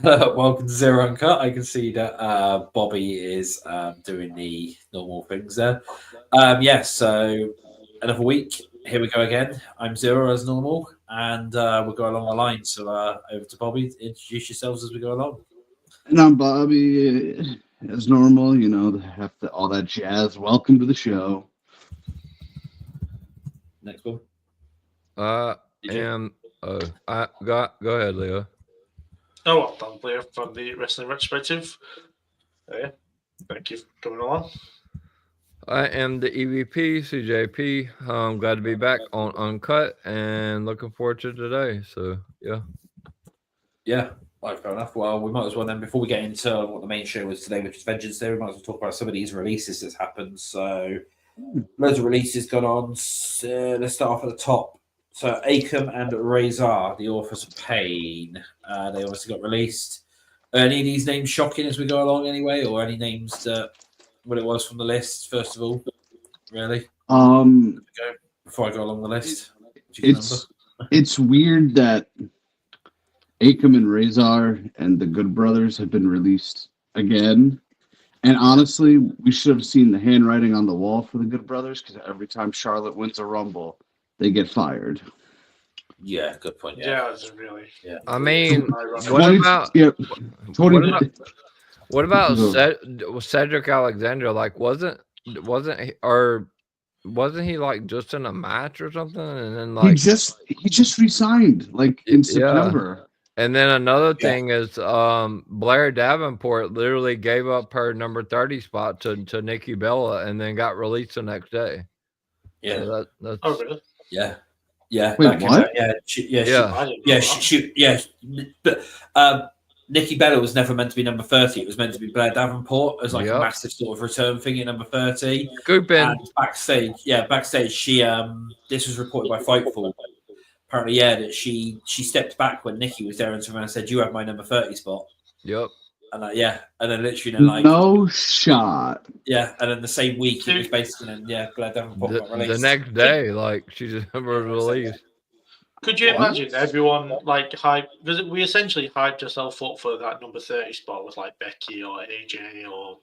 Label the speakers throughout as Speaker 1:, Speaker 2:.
Speaker 1: Welcome to Zero Uncut. I can see that Bobby is doing the normal things there. So another week. Here we go again. I'm Zero as normal, and we'll go along the line. So over to Bobby. Introduce yourselves as we go along.
Speaker 2: And I'm Bobby, as normal, all that jazz. Welcome to the show.
Speaker 1: Next one.
Speaker 3: I
Speaker 1: DJ?
Speaker 3: am. I go ahead, Leo.
Speaker 4: Oh, well done, Leo, from the Wrestling Retrospective. Yeah, thank you for coming along.
Speaker 3: I am the EVP, CJP. I'm glad to be back on Uncut and looking forward to today. So, yeah.
Speaker 1: Yeah, right, fair enough. Well, we might as well then, before we get into what the main show was today, which is Vengeance Day, we might as well talk about some of these releases that's happened. So, loads of releases gone on. So, let's start off at the top. So, Akam and Razor, the authors of Pain, they obviously got released. Any of these names shocking as we go along, anyway, or any names that what it was from the list? First of all, really. Before I go along the list,
Speaker 2: it's weird that Akam and Razor and the Good Brothers have been released again. And honestly, we should have seen the handwriting on the wall for the Good Brothers, because every time Charlotte wins a Rumble, they get fired.
Speaker 1: Yeah, good point.
Speaker 4: Yeah, it's really.
Speaker 1: Yeah.
Speaker 3: I mean, what about Cedric Alexander? Like, wasn't he like just in a match or something? And then like
Speaker 2: he just resigned like in September.
Speaker 3: Yeah. And then another thing is Blair Davenport literally gave up her number 30 spot to Nikki Bella and then got released the next day.
Speaker 1: Yeah.
Speaker 3: So that's
Speaker 4: really?
Speaker 1: Yeah. Yeah.
Speaker 2: Wait, what?
Speaker 1: But Nikki Bella was never meant to be number 30. It was meant to be Blair Davenport as like a massive sort of return thing at number 30.
Speaker 3: And
Speaker 1: backstage, she this was reported by Fightful. Apparently, that she stepped back when Nikki was there and someone said, "You have my number 30 spot."
Speaker 3: Yep.
Speaker 1: And and then literally then
Speaker 2: no shot.
Speaker 1: Yeah, and then the same week it was basically Blair Davenport got released.
Speaker 3: The next day, like she just never released.
Speaker 4: Could you imagine everyone like hype? Because we essentially hyped ourselves up for that number 30 spot with like Becky or AJ or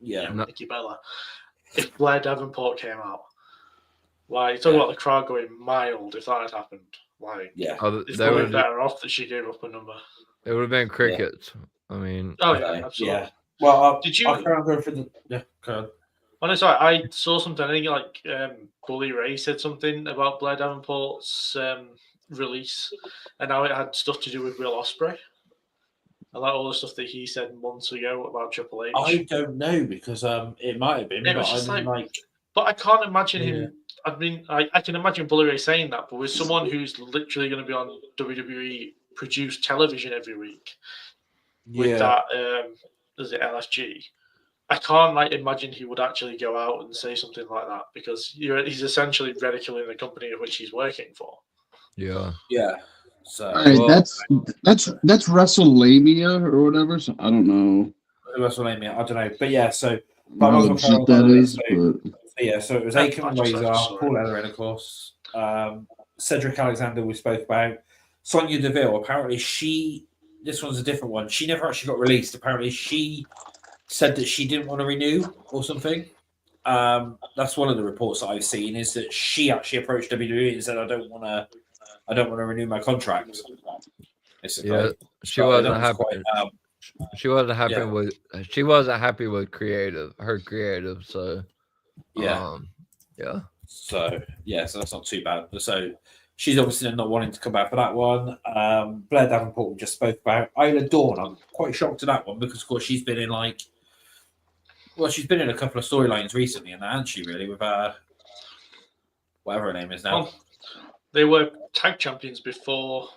Speaker 4: Nikki Bella. If Blair Davenport came out, like talk about the crowd going mild if that had happened. Like, it's probably better off that she gave up a number.
Speaker 3: It would have been crickets. I mean,
Speaker 4: absolutely.
Speaker 1: Yeah. Well,
Speaker 4: did you?
Speaker 1: I can't go for the
Speaker 4: Oh no, sorry. I saw something. I think like Bully Ray said something about Blair Davenport's release, and now it had stuff to do with Will Ospreay. I like all the stuff that he said months ago about Triple H.
Speaker 1: I don't know because it might have been.
Speaker 4: It was just but I can't imagine him. I mean, I can imagine Bully Ray saying that, but with someone who's literally going to be on WWE produced television every week with that, is it LSG? I can't imagine he would actually go out and say something like that because he's essentially ridiculing the company of which he's working for.
Speaker 3: Yeah.
Speaker 1: Yeah. So
Speaker 2: all right, that's WrestleMania or whatever. So I don't know.
Speaker 1: WrestleMania, I don't know, but yeah. So so it was Akam and Razor, Paul Ellering, of course. Cedric Alexander we spoke about. Sonya Deville, apparently this one's a different one. She never actually got released. Apparently she said that she didn't want to renew or something. That's one of the reports that I've seen is that she actually approached WWE and said, I don't want to renew my contract.
Speaker 3: Yeah, she wasn't happy. She wasn't happy with her creative. So
Speaker 1: So that's not too bad. So she's obviously not wanting to come back for that one. Blair Davenport we just spoke about. Isla Dawn, I'm quite shocked at that one because of course she's been in she's been in a couple of storylines recently, and hasn't she really with whatever her name is now.
Speaker 4: Well, they were tag champions before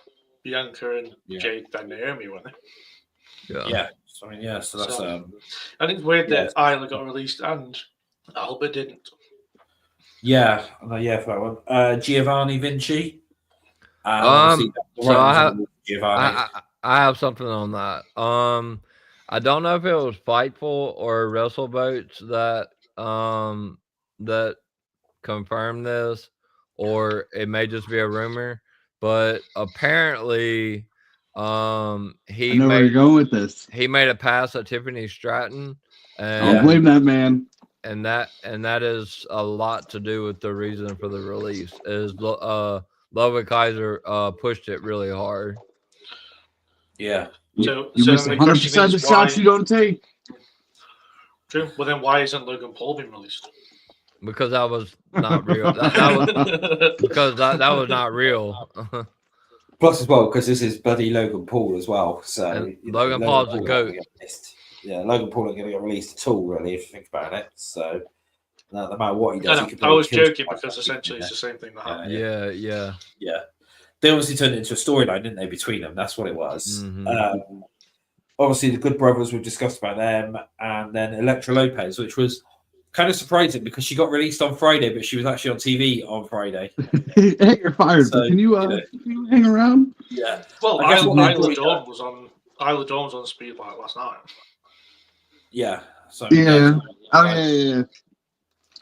Speaker 4: Bianca and Jade and Naomi, weren't they?
Speaker 1: Yeah. So, I mean, so that's
Speaker 4: I think it's weird that Isla got released and Alba didn't.
Speaker 1: Yeah, for that one. Giovanni Vinci.
Speaker 3: I have something on that. I don't know if it was Fightful or WrestleVotes that confirmed this, or it may just be a rumor. But apparently,
Speaker 2: I know where you're going with this.
Speaker 3: He made a pass at Tiffany Stratton,
Speaker 2: I don't
Speaker 3: and
Speaker 2: blame that man.
Speaker 3: and that is a lot to do with the reason for the release. Is Ludwig Kaiser pushed it really hard.
Speaker 1: Yeah.
Speaker 4: So
Speaker 2: You miss
Speaker 4: the question
Speaker 2: 100% of the
Speaker 4: is
Speaker 2: shots
Speaker 4: why-
Speaker 2: you don't take.
Speaker 4: True. Well, then why isn't Logan Paul being released?
Speaker 3: Because that was not real. Because that was not real.
Speaker 1: Plus, as well, because this is bloody Logan Paul as well. So
Speaker 3: And Logan Paul's the
Speaker 1: Paul
Speaker 3: GOAT.
Speaker 1: ain't gonna get released. Yeah, Logan Paul ain't going to get released at all, really, if you think about it. So no matter what he does, he could
Speaker 4: I was
Speaker 1: probably kill
Speaker 4: joking
Speaker 1: someone.
Speaker 4: because essentially it's the same thing that happened.
Speaker 3: Yeah.
Speaker 1: They obviously turned it into a storyline, didn't they, between them? That's what it was.
Speaker 3: Mhm.
Speaker 1: Obviously, the Good Brothers, we've discussed about them, and then Elektra Lopez, which was kind of surprising because she got released on Friday, but she was actually on TV on Friday.
Speaker 2: Hey, you're fired.
Speaker 1: So,
Speaker 2: but can you hang around?
Speaker 1: Yeah.
Speaker 4: Well,
Speaker 1: I guess
Speaker 4: Isla Dawn was on Speedlight last night.
Speaker 1: Yeah. So
Speaker 2: Yeah. Oh, yeah.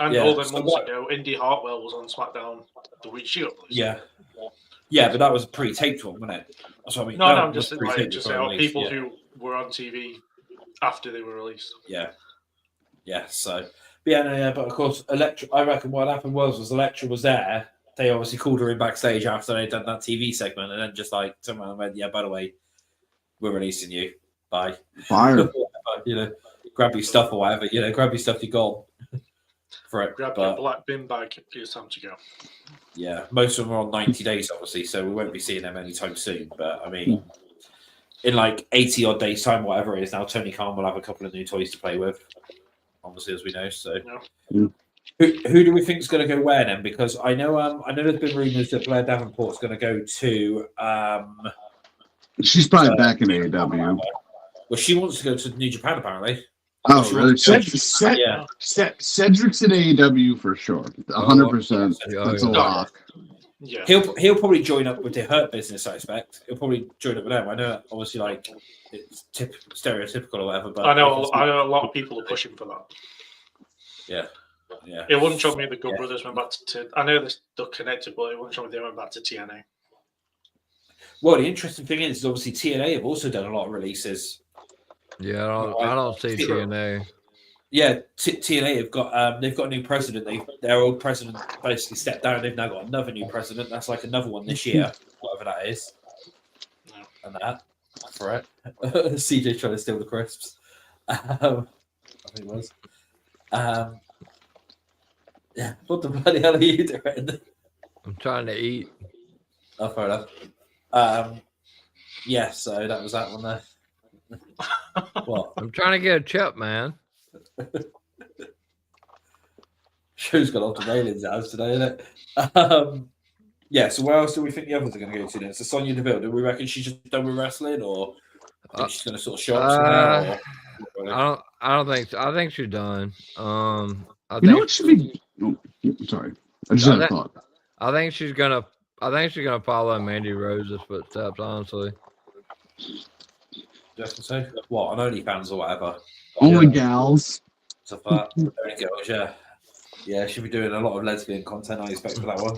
Speaker 4: And
Speaker 1: Yeah,
Speaker 4: over
Speaker 1: so
Speaker 4: months
Speaker 1: what-
Speaker 4: ago, Indy Hartwell was on SmackDown the week she got released.
Speaker 1: Yeah, but that was a pre-taped one, wasn't it? That's what I mean.
Speaker 4: No,
Speaker 1: That
Speaker 4: I'm
Speaker 1: was
Speaker 4: just
Speaker 1: pre-taped
Speaker 4: just
Speaker 1: before
Speaker 4: saying
Speaker 1: release,
Speaker 4: people
Speaker 1: yeah.
Speaker 4: who were on TV after they were released.
Speaker 1: Yeah. So, but of course, Elektra. I reckon what happened was Elektra was there. They obviously called her in backstage after they'd done that TV segment, and then just like someone went, "Yeah, by the way, we're releasing you. Bye."
Speaker 2: Fire.
Speaker 1: Grab your stuff or whatever. Grab your stuff. You're gone for it.
Speaker 4: Grab
Speaker 1: But
Speaker 4: your black bin bag. It's time to go.
Speaker 1: yeah, most of them are on 90 days, obviously, so we won't be seeing them anytime soon. But I mean, in like 80 odd days' time, whatever it is now, Tony Khan will have a couple of new toys to play with. Obviously, as we know. So,
Speaker 2: Yeah.
Speaker 1: who do we think is going to go where then? Because I know there's been rumours that Blair Davenport's going to go to.
Speaker 2: She's probably back in AEW.
Speaker 1: Well, she wants to go to New Japan apparently.
Speaker 2: Oh,
Speaker 1: She
Speaker 2: really?
Speaker 1: wants to go- Yeah.
Speaker 2: Cedric's in AEW for sure. 100%. That's a lock.
Speaker 4: Yeah.
Speaker 1: He'll probably join up with the Hurt Business. I expect he'll probably join up with them. I know, obviously, like it's stereotypical or whatever, but
Speaker 4: I know a lot of people are pushing for that.
Speaker 1: Yeah.
Speaker 4: It wouldn't shock me if the Good Brothers went back to. I know they're connected, but it wouldn't shock me if they went back to TNA.
Speaker 1: Well, the interesting thing is obviously TNA have also done a lot of releases.
Speaker 3: Yeah, I don't see TNA.
Speaker 1: Yeah, TNA have got they've got a new president. Their old president basically stepped down. They've now got another new president. That's like another one this year, whatever that is. And that for it. CJ trying to steal the crisps. I think it was. Yeah, what the bloody hell are you doing?
Speaker 3: I'm trying to eat.
Speaker 1: Oh, fair enough. Yeah, so that was that one there. What?
Speaker 3: I'm trying to get a chip, man.
Speaker 1: Show's got off the railings out today, isn't it? Yeah, so where else do we think the others are going to go to then? So Sonya Deville, do we reckon she's just done with wrestling, or think she's going to sort of show up somewhere?
Speaker 3: I don't think so. I think she's done.
Speaker 2: You know what should be? Oh, sorry, I just had a thought.
Speaker 3: I think she's gonna follow Mandy Rose's footsteps. Honestly.
Speaker 1: Just to say, what, on OnlyFans or whatever?
Speaker 2: Only gals.
Speaker 1: Stuff like that. Only girls, yeah. Yeah, she'll be doing a lot of lesbian content, I expect, for that one.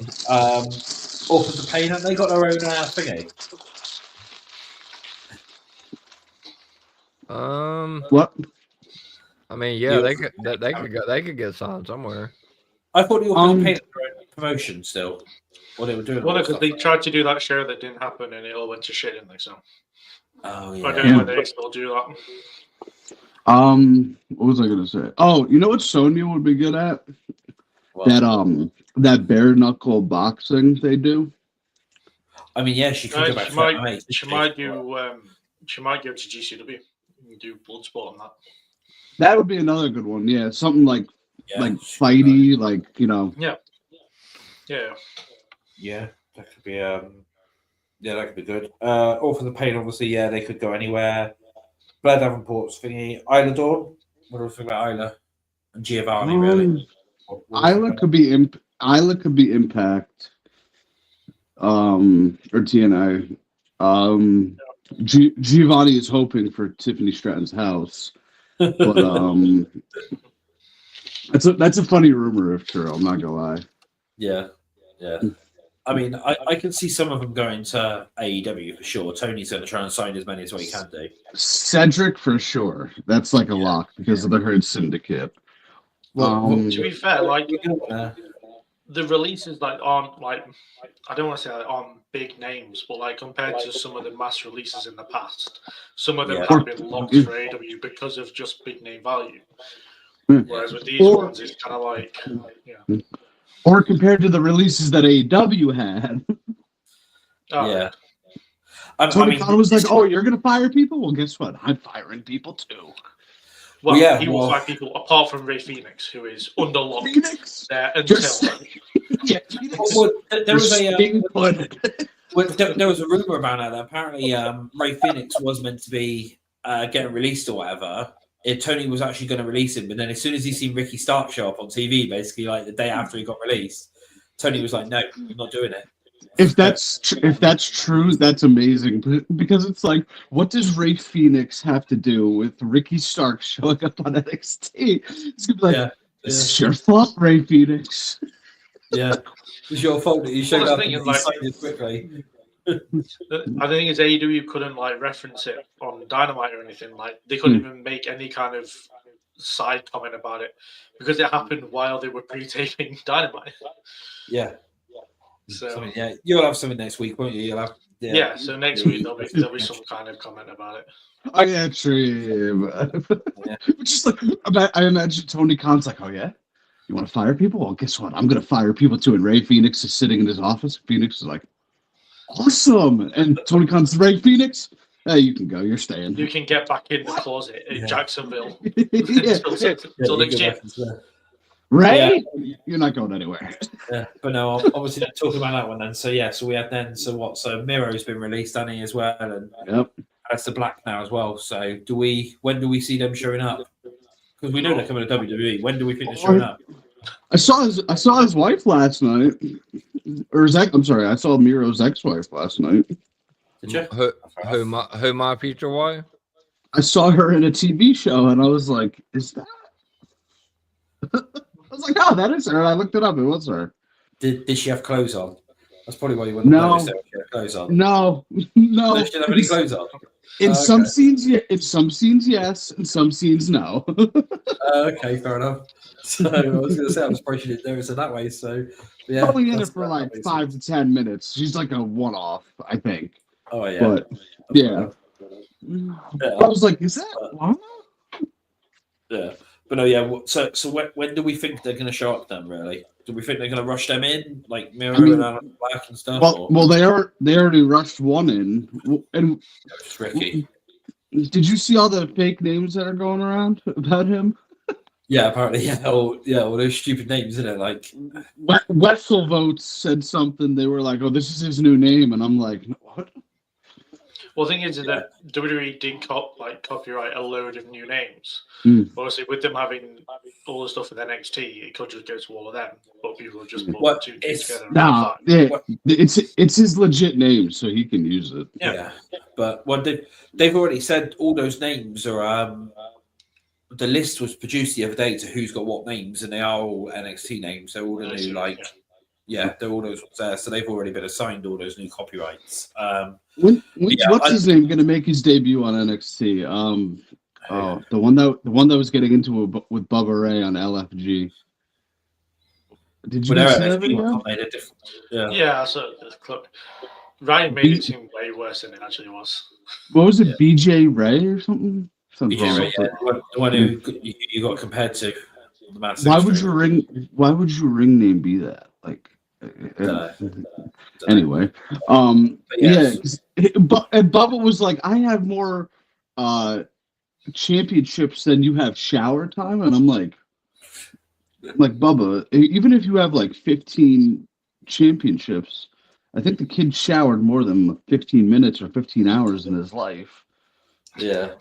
Speaker 1: Authors of Pain, haven't they got their own thingy?
Speaker 2: What?
Speaker 3: I mean, yeah, they could get signed somewhere.
Speaker 1: I thought the Authors of Pain had their own promotion still. What they were doing.
Speaker 4: Well, because they tried to do that show that didn't happen and it all went to shit, didn't they? So.
Speaker 1: Oh, yeah.
Speaker 4: I don't know whether they still do that.
Speaker 2: What was I gonna say? Oh, you know what Sonya would be good at?
Speaker 1: What?
Speaker 2: That bare knuckle boxing they do.
Speaker 1: I mean, yeah, she could go back to MMA.
Speaker 4: She might go to GCW and do Bloodsport on that.
Speaker 2: That would be another good one. Yeah, something like fighty, like
Speaker 1: Yeah, that could be that could be good. Authors of Pain, obviously, yeah, they could go anywhere. Blair Davenport's thingy. Isla Dawn. What do we think about Isla and Giovanni? Really,
Speaker 2: Isla could be Impact, or TNA. Giovanni is hoping for Tiffany Stratton's house, but that's a funny rumor if true. I'm not gonna lie.
Speaker 1: Yeah. I mean, I can see some of them going to AEW for sure. Tony's going to try and sign as many as what he can do.
Speaker 2: Cedric for sure. That's like a lock because of the Herd Syndicate.
Speaker 4: To be fair, like
Speaker 1: uh,
Speaker 4: the releases like aren't like I don't want to say like on big names, but like compared to some of the mass releases in the past, some of them have been locked for AEW because of just big name value. Whereas with these ones, it's kind of like,
Speaker 2: or compared to the releases that AEW had.
Speaker 1: yeah.
Speaker 2: Tony Khan was like, "Oh, you're gonna fire people? Well, guess what? I'm firing people too."
Speaker 4: Well, he will fire people apart from Ray Phoenix, who is under lock there until.
Speaker 1: There was a rumor about that. Apparently, Ray Phoenix was meant to be getting released or whatever. Tony was actually going to release him, but then as soon as he seen Ricky Stark show up on TV, basically like the day after he got released, Tony was like, "No, I'm not doing it."
Speaker 2: If that's true, that's amazing because it's like, what does Ray Phoenix have to do with Ricky Stark showing up on NXT? It's gonna be like, this is your fault, Ray Phoenix.
Speaker 1: Yeah, it's your fault that you showed up and you signed it quickly.
Speaker 4: I think is AEW couldn't like reference it on Dynamite or anything. Like they couldn't even make any kind of side comment about it because it happened while they were pre-taping Dynamite.
Speaker 1: Yeah.
Speaker 4: So
Speaker 1: you'll have something next week, won't you? You'll have
Speaker 4: so next week there'll be some kind of comment about it.
Speaker 2: Oh yeah, true. Yeah. Just like I imagine Tony Khan's like, "Oh yeah, you want to fire people? Well, guess what? I'm gonna fire people too." And Ray Phoenix is sitting in his office. Phoenix is like, "Awesome!" And Tony Khan's, "Ray Phoenix, hey, you can go. You're staying.
Speaker 4: You can get back in the closet in Jacksonville until next year."
Speaker 2: Right? Yeah. You're not going anywhere.
Speaker 1: Yeah, but no, obviously talking about that one then. So we had then. So what? So Miro's been released, Danny, as well, and that's the Black now as well. So when do we see them showing up? Because we know they're coming to WWE. When do we think they're showing up?
Speaker 2: I saw his wife last night, or I'm sorry, I saw Miro's ex-wife last night.
Speaker 1: Did you?
Speaker 3: Who my future wife?
Speaker 2: I saw her in a TV show, and I was like, "Is that?" I was like, "Oh, that is her." And I looked it up. It was her.
Speaker 1: Did she have clothes on? That's probably why you wouldn't notice that she had clothes on.
Speaker 2: No.
Speaker 1: She didn't have any clothes on.
Speaker 2: In some scenes, in some scenes, yes. In some scenes, no.
Speaker 1: Okay, fair enough. So I was going to say, I'm surprised she didn't notice it that way. So yeah,
Speaker 2: probably in it for like 5 to 10 minutes. She's like a one-off, I think.
Speaker 1: Oh yeah.
Speaker 2: But yeah. I was like, "Is that Lana?"
Speaker 1: Yeah. But no, yeah. So when do we think they're going to show up then? Really? Do we think they're going to rush them in, like Miro and Alan Black and stuff?
Speaker 2: Well, they already rushed one in, and
Speaker 1: it's Ricky.
Speaker 2: Did you see all the fake names that are going around about him?
Speaker 1: Yeah, apparently, all those stupid names, isn't it? Like
Speaker 2: Wessel Votes said something. They were like, "Oh, this is his new name," and I'm like, "What?"
Speaker 4: Well, the thing is that WWE did copyright a load of new names. Obviously, with them having all the stuff with NXT, it could just go to all of them. But people have just put two together.
Speaker 2: It's his legit name, so he can use it.
Speaker 1: Yeah. But they've already said all those names are. The list was produced the other day to who's got what names, and they are all NXT names. They're all the new they're all those there. So they've already been assigned all those new copyrights.
Speaker 2: What's his name going to make his debut on NXT? The one that was getting into it with Bubba Ray on LFG. Did you see that video?
Speaker 4: Yeah, so Ryan made it seem way worse than it actually was.
Speaker 2: What was it, BJ Ray or something?
Speaker 1: BJ Ray, the one who you got compared to.
Speaker 2: Why would your ring name be that? Like, anyway, but Bubba was like, "I have more championships than you have shower time," and I'm like Bubba, even if you have like 15 championships, I think the kid showered more than 15 minutes or 15 hours in his life.
Speaker 1: Yeah,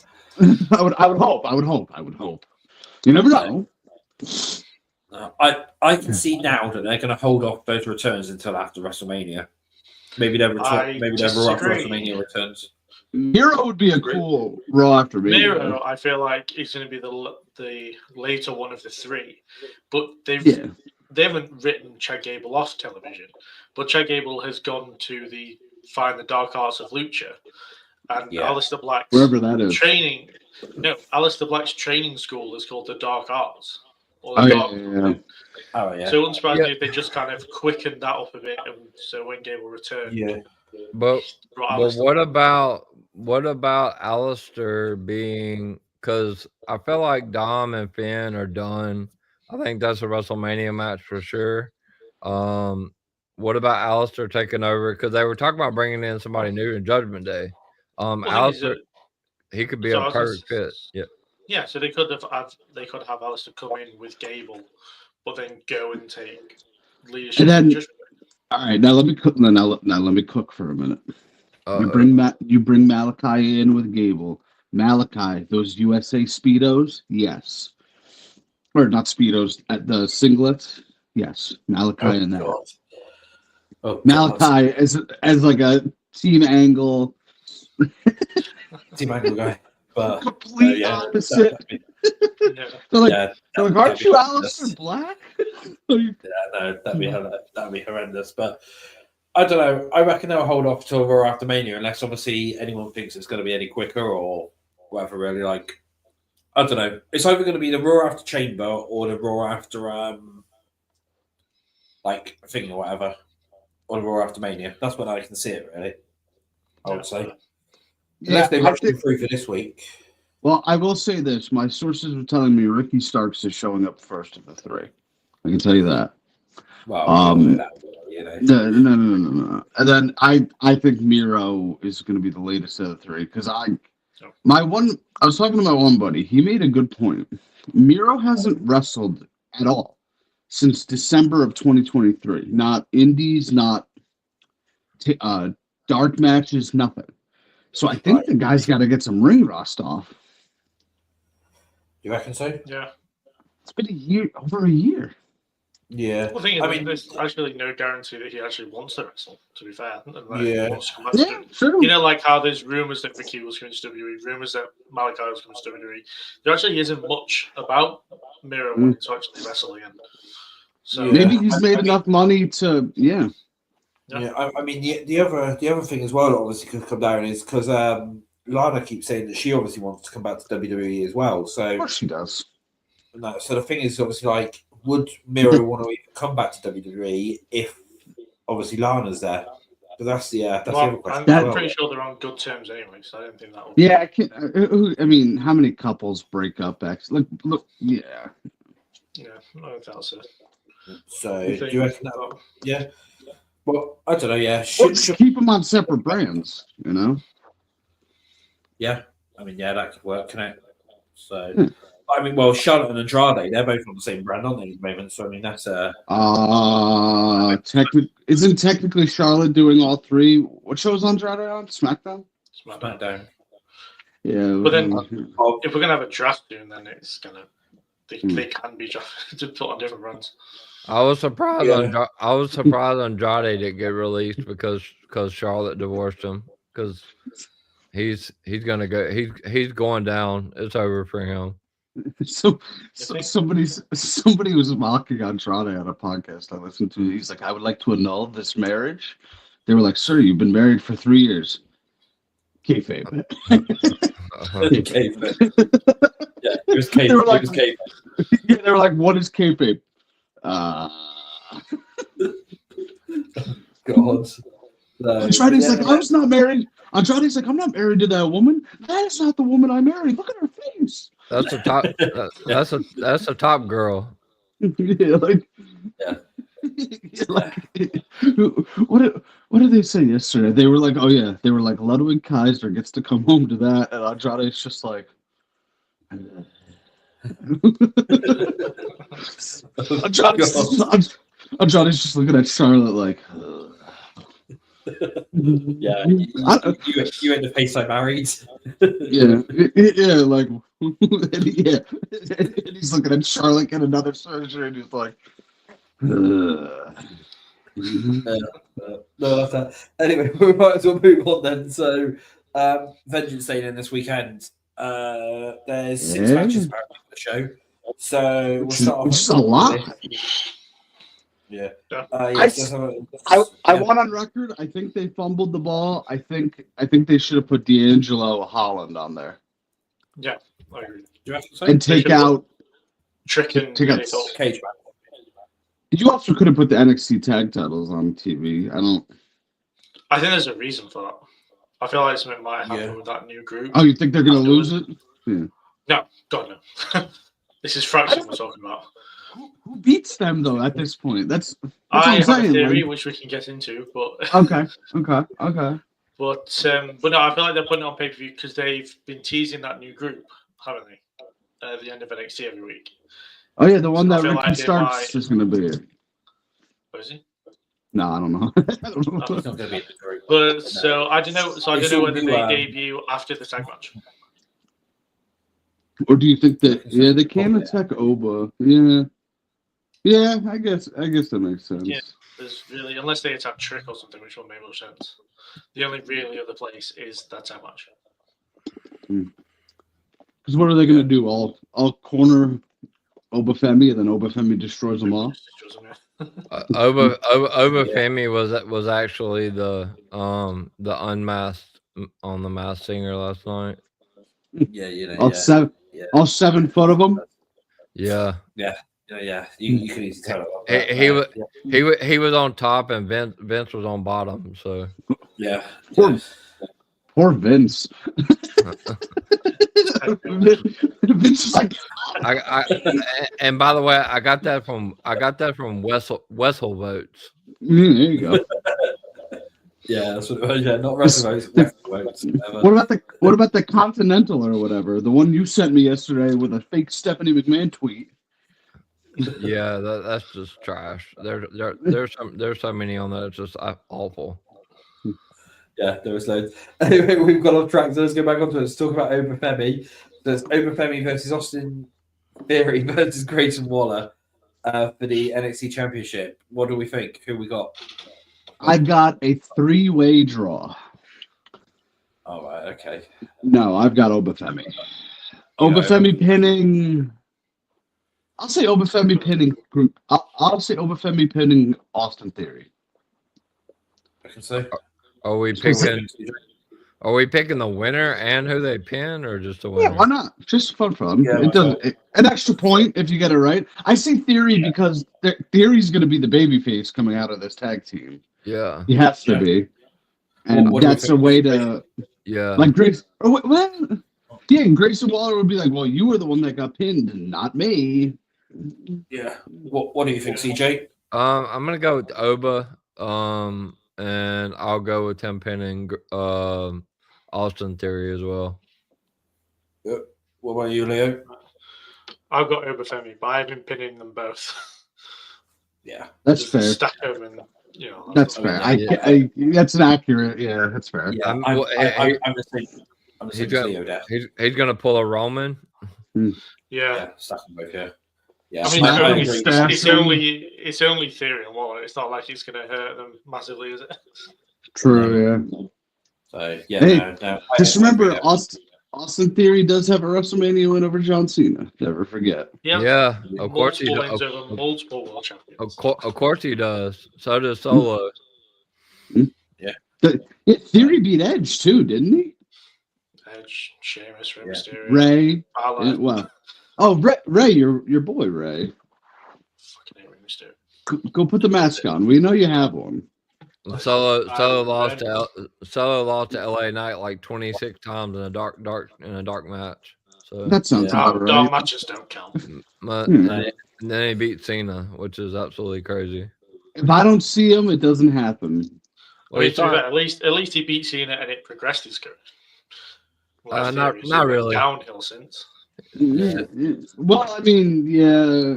Speaker 2: I would hope. You never know.
Speaker 1: I can see now that they're going to hold off those returns until after WrestleMania. Maybe they'll after WrestleMania returns.
Speaker 2: Miro would be a cool Raw after
Speaker 4: Miro, I feel like he's going to be the later one of the three, but they haven't written Chad Gable off television, but Chad Gable has gone to find the dark arts of lucha, and Aleister Black's
Speaker 2: wherever that is
Speaker 4: training. No, Aleister Black's training school is called the Dark Arts. Or
Speaker 2: Oh,
Speaker 4: the
Speaker 2: yeah,
Speaker 4: Dark
Speaker 2: yeah.
Speaker 1: Oh yeah.
Speaker 4: So it wouldn't surprise me if they just kind of quickened that up a bit, and so when Gable returned,
Speaker 3: But
Speaker 4: brought
Speaker 3: But
Speaker 4: Aleister
Speaker 3: what about Alistair being? Because I feel like Dom and Finn are done. I think that's a WrestleMania match for sure. What about Alistair taking over? Because they were talking about bringing in somebody new in Judgment Day. Alistair, he could be
Speaker 4: so
Speaker 3: a perfect fit. Yeah.
Speaker 4: Yeah, so they could have Alistair come in with Gable, but then go and take leadership.
Speaker 2: And then, all right, now let me cook. Now let me cook for a minute. You bring Malachi in with Gable. Malachi, those USA Speedos, yes, or not Speedos, at the singlets, yes. Malachi in there.
Speaker 1: Oh,
Speaker 2: Malachi as like a team angle.
Speaker 1: Team angle guy, but
Speaker 2: complete opposite. They're like, aren't you Aleister Black?
Speaker 1: Yeah, no, that'd be horrendous. But I don't know. I reckon they'll hold off till Raw after Mania, unless obviously anyone thinks it's going to be any quicker or whatever. Really, like I don't know. It's either going to be the Raw after Chamber or the Raw after like thing or whatever, or the Raw after Mania. That's when I can see it. Really, I would say. Unless they rush through for this week.
Speaker 2: Well, I will say this. My sources were telling me Ricky Starks is showing up first of the three. I can tell you that.
Speaker 1: Well,
Speaker 2: no. And then I think Miro is going to be the latest of the three because I was talking to my one buddy. He made a good point. Miro hasn't wrestled at all since December of 2023. Not indies, not dark matches, nothing. So I think the guy's got to get some ring rust off.
Speaker 1: You reckon so?
Speaker 4: Yeah.
Speaker 2: It's been over a year.
Speaker 1: Yeah.
Speaker 4: Well, the thing is, there's actually no guarantee that he actually wants to wrestle, to be fair.
Speaker 2: Sure.
Speaker 4: You know, like how there's rumors that Ricky was coming to WWE, rumors that Malachi was coming to WWE. There actually isn't much about Miro wanting to actually wrestle again. So
Speaker 2: maybe he's made enough money to,
Speaker 1: Yeah, I mean, the other thing as well, obviously, could come down is because Lana keeps saying that she obviously wants to come back to WWE as well. So
Speaker 2: of course she does.
Speaker 1: No, so the thing is, obviously, like, would Miro want to even come back to WWE if obviously Lana's there? But that's the other question.
Speaker 4: I'm pretty sure they're on good terms anyway, so I don't think that will.
Speaker 2: Yeah, I mean, how many couples break up? Look, yeah.
Speaker 4: Yeah, I think so.
Speaker 1: So do you reckon that? Yeah. Well, I don't know. Yeah,
Speaker 2: should keep them on separate brands. You know.
Speaker 1: Yeah, I mean, yeah, that could work, can it? So. I mean, well, Charlotte and Andrade, they're both on the same brand, aren't they, at the moment? So, I mean, that's
Speaker 2: isn't technically Charlotte doing all three? What show is Andrade on? SmackDown?
Speaker 1: SmackDown.
Speaker 2: Yeah.
Speaker 4: But then, if we're going to have a draft soon, then it's going to... They can be to put on different brands.
Speaker 3: I was surprised Andrade didn't get released because Charlotte divorced him. Because he's going to go... He's going down. It's over for him.
Speaker 2: So somebody was mocking Andrade on a podcast I listened to. He's like, I would like to annul this marriage. They were like, sir, you've been married for 3 years. Kayfabe.
Speaker 1: Kayfabe. Yeah, it was kayfabe.
Speaker 2: They were like,
Speaker 1: yeah,
Speaker 2: they were like, what is kayfabe?
Speaker 1: God.
Speaker 2: Andrade's like, I was not married. Andrade's like, I'm not married to that woman. That is not the woman I married. Look at her face.
Speaker 3: That's a top. That's a top girl.
Speaker 2: Yeah, like, what did they say yesterday? They were like, oh yeah, they were like, Ludwig Kaiser gets to come home to that, and Andrade's just like. Andrade's just looking at Charlotte like.
Speaker 1: Yeah, you in the face I married.
Speaker 2: yeah, like yeah. And he's looking at Charlotte get another surgery, and he's like,
Speaker 1: no, that's that. Anyway, we might as well move on then. So, Vengeance Day in this weekend. There's 6 matches apparently for the show. So we'll start off
Speaker 2: with a lot.
Speaker 1: Yeah.
Speaker 2: Yes, I want on record. I think they fumbled the ball. I think they should have put D'Angelo Holland on there.
Speaker 4: Yeah, I agree.
Speaker 2: And take out
Speaker 4: Trick and
Speaker 2: take out
Speaker 1: Cage.
Speaker 2: You also could have put the NXT tag titles on TV.
Speaker 4: I think there's a reason for that. I feel like something might happen with that new group.
Speaker 2: Oh, you think they're going to lose it? Yeah.
Speaker 4: No, God no. This is Fraction we're talking about.
Speaker 2: Who beats them though at this point? That's what
Speaker 4: I
Speaker 2: I'm
Speaker 4: have
Speaker 2: saying.
Speaker 4: a theory which we can get into, but
Speaker 2: okay.
Speaker 4: But no, I feel like they're putting it on pay-per-view because they've been teasing that new group, haven't they? At the end of NXT every week.
Speaker 2: Oh yeah, the one
Speaker 4: So
Speaker 2: that Ricky Starks is going to be it.
Speaker 4: What is he?
Speaker 2: No, I don't know. I don't know.
Speaker 1: He's not going to be in the group.
Speaker 4: But so I don't know. So I don't know whether they debut after the tag match.
Speaker 2: Or do you think that? Yeah, they can attack Oba. Yeah. I guess that makes sense.
Speaker 4: Yeah, there's really unless they attack Trick or something, which will make no sense. The only really other place is that tag match.
Speaker 2: Because what are they going to do? All corner Obafemi, and then Obafemi destroys them all.
Speaker 3: Obafemi was actually the unmasked on the Masked Singer last night.
Speaker 1: Yeah,
Speaker 2: all 7 foot of them.
Speaker 3: Yeah.
Speaker 1: You can easily tell it.
Speaker 3: He was on top and Vince was on bottom. So
Speaker 1: yeah.
Speaker 2: Poor Vince. Vince is like.
Speaker 3: And by the way, I got that from Wessel votes.
Speaker 2: There you go.
Speaker 1: Yeah, that's what. Yeah, not Wrestle votes.
Speaker 2: What about the Continental or whatever? The one you sent me yesterday with a fake Stephanie McMahon tweet.
Speaker 3: Yeah, that's just trash. There's so many on that. It's just awful.
Speaker 1: Yeah, there was loads. Anyway, we've got off track, so let's go back onto it. Let's talk about Obafemi. There's Obafemi versus Austin Theory versus Grayson Waller for the NXT Championship. What do we think? Who we got?
Speaker 2: I got a 3-way draw.
Speaker 1: All right, okay.
Speaker 2: No, I've got Obafemi. Obafemi pinning. I'll say Obafemi pinning. I'll say Obafemi pinning Austin Theory.
Speaker 1: I can say.
Speaker 3: Are we picking the winner and who they pin, or just the winner?
Speaker 2: Yeah, why not? Just fun.
Speaker 1: Yeah,
Speaker 2: it doesn't. An extra point if you get it right. I say Theory because Theory's going to be the babyface coming out of this tag team.
Speaker 3: Yeah,
Speaker 2: he has to be, and that's a way to.
Speaker 3: Yeah,
Speaker 2: like Grace. And Grayson Waller would be like, "Well, you were the one that got pinned, not me."
Speaker 1: Yeah. What do you think, CJ?
Speaker 3: I'm gonna go with Oba. And I'll go with him pinning Austin Theory as well.
Speaker 1: Yep. What about you, Leo?
Speaker 4: I've got Obafemi, but I've been pinning them both.
Speaker 1: Yeah,
Speaker 2: that's fair.
Speaker 4: Stack them and,
Speaker 2: that's fair. That's an accurate. Yeah, that's fair.
Speaker 1: Yeah, I'm the same. I'm the same as Leo there.
Speaker 3: He's gonna pull a Roman.
Speaker 4: Yeah,
Speaker 1: stack them both here. Yeah,
Speaker 4: I mean, it's only Theory and Waller. It's not like it's going to hurt them massively, is it?
Speaker 2: True, yeah.
Speaker 1: So, yeah.
Speaker 2: Hey, just remember, Austin Theory does have a WrestleMania win over John Cena. Never forget.
Speaker 3: Yeah, of course he does.
Speaker 4: Multiple world champions.
Speaker 3: Of course he does. So does Solo.
Speaker 1: Yeah.
Speaker 2: Theory beat Edge too, didn't he?
Speaker 4: Edge, Sheamus, Rey Mysterio,
Speaker 2: Ray. Well. Oh, Ray, your boy Ray.
Speaker 4: Fucking hate Rey Mysterio.
Speaker 2: Go put the mask on. We know you have one.
Speaker 3: Solo lost to LA Knight like 26 times in a dark match. So
Speaker 2: that sounds about right.
Speaker 4: Dark matches don't count.
Speaker 3: And then he beat Cena, which is absolutely crazy.
Speaker 2: If I don't see him, it doesn't happen.
Speaker 4: Well, at least he beat Cena and it progressed his career.
Speaker 3: Not really.
Speaker 4: Downhill since.
Speaker 2: Yeah. Well, I mean, yeah.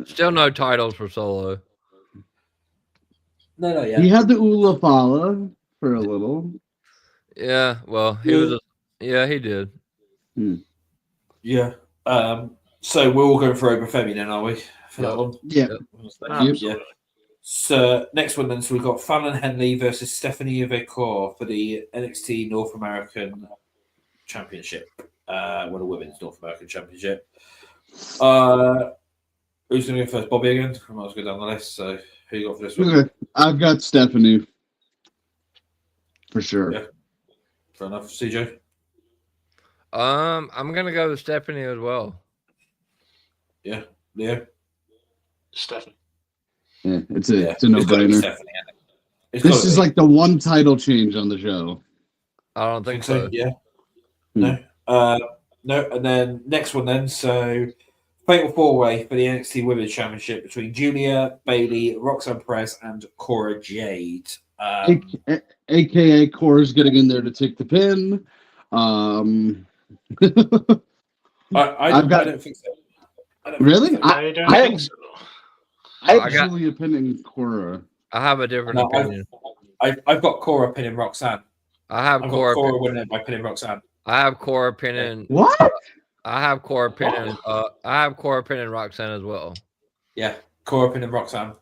Speaker 3: Still no titles for Solo.
Speaker 1: No, yeah.
Speaker 2: He had the Ula Fala for a little.
Speaker 3: Yeah, well, he did.
Speaker 1: Yeah. So we're all going for Obafemi then, are we? For that one?
Speaker 2: Yeah.
Speaker 1: Yeah. So next one then, so we've got Fallon Henley versus Stephanie Vekor for the NXT North American Championship. The Women's North American Championship. Who's going to go first? Bobby again? I might as well go down the list. So who you got for this one?
Speaker 2: Okay. I've got Stephanie. For sure.
Speaker 1: Yeah. Fair enough. CJ?
Speaker 3: I'm gonna go with Stephanie as well.
Speaker 1: Yeah. Leo?
Speaker 4: Stephanie.
Speaker 2: Yeah, it's
Speaker 1: It's
Speaker 2: a
Speaker 1: gotta be
Speaker 2: no-brainer.
Speaker 1: Stephanie, isn't it? It's
Speaker 2: This
Speaker 1: gotta
Speaker 2: is
Speaker 1: be.
Speaker 2: like the one title change on the show.
Speaker 3: I don't think so.
Speaker 1: Yeah.
Speaker 2: Hmm.
Speaker 1: No. And then next one then. So fatal four-way for the NXT Women's Championship between Julia, Bailey, Roxanne Perez, and Cora Jade.
Speaker 2: AKA Cora's getting in there to take the pin.
Speaker 1: I
Speaker 2: I've got-
Speaker 1: don't think so. I don't
Speaker 2: Really?
Speaker 1: think so.
Speaker 4: I don't
Speaker 2: I
Speaker 4: think
Speaker 2: have-
Speaker 4: so.
Speaker 2: I have
Speaker 3: I got-
Speaker 2: Julia pinning Cora.
Speaker 3: I have a different
Speaker 1: No,
Speaker 3: opinion.
Speaker 1: I've got Cora pinning Roxanne.
Speaker 3: I have
Speaker 1: I've
Speaker 3: Cora.
Speaker 1: got Cora winning it by pinning Roxanne.
Speaker 3: I have Cora pinning.
Speaker 2: What?
Speaker 3: I have Cora pinning. I have Cora pinning Roxanne as well.
Speaker 1: Yeah, Cora pinning Roxanne.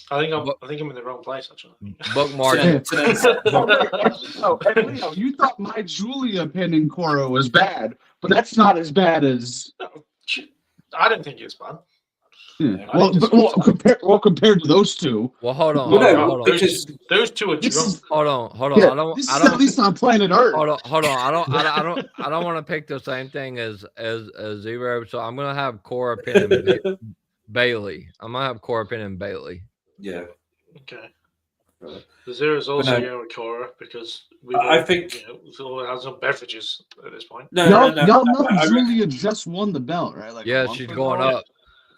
Speaker 4: I think I'm in the wrong place actually.
Speaker 3: Bookmark.
Speaker 2: Yeah. Leo, you thought my Julia pinning Cora was bad, but that's not as bad as.
Speaker 4: I don't think it's bad.
Speaker 2: Yeah.
Speaker 4: I think
Speaker 2: Compared to those two.
Speaker 3: Well, hold on.
Speaker 1: Well,
Speaker 3: Hold
Speaker 1: no,
Speaker 3: on. Hold on.
Speaker 1: because
Speaker 4: Those two are
Speaker 2: This
Speaker 4: drunk.
Speaker 2: is,
Speaker 3: Hold on.
Speaker 2: yeah,
Speaker 3: I don't.
Speaker 2: this
Speaker 3: I
Speaker 2: is at
Speaker 3: don't.
Speaker 2: least on planet Earth.
Speaker 3: Hold on. I don't want to pick the same thing as Zero. So I'm gonna have Cora pinning Bailey. I'm gonna have Cora pinning Bailey.
Speaker 1: Yeah,
Speaker 4: Okay. The Zero's also
Speaker 1: no.
Speaker 4: going with Cora because we
Speaker 1: I think-
Speaker 4: has some beverages at this point.
Speaker 2: No,
Speaker 1: no.
Speaker 2: Julia just won the belt, right? Like a
Speaker 3: Yeah,
Speaker 2: month
Speaker 3: she's
Speaker 2: ago?
Speaker 3: going up.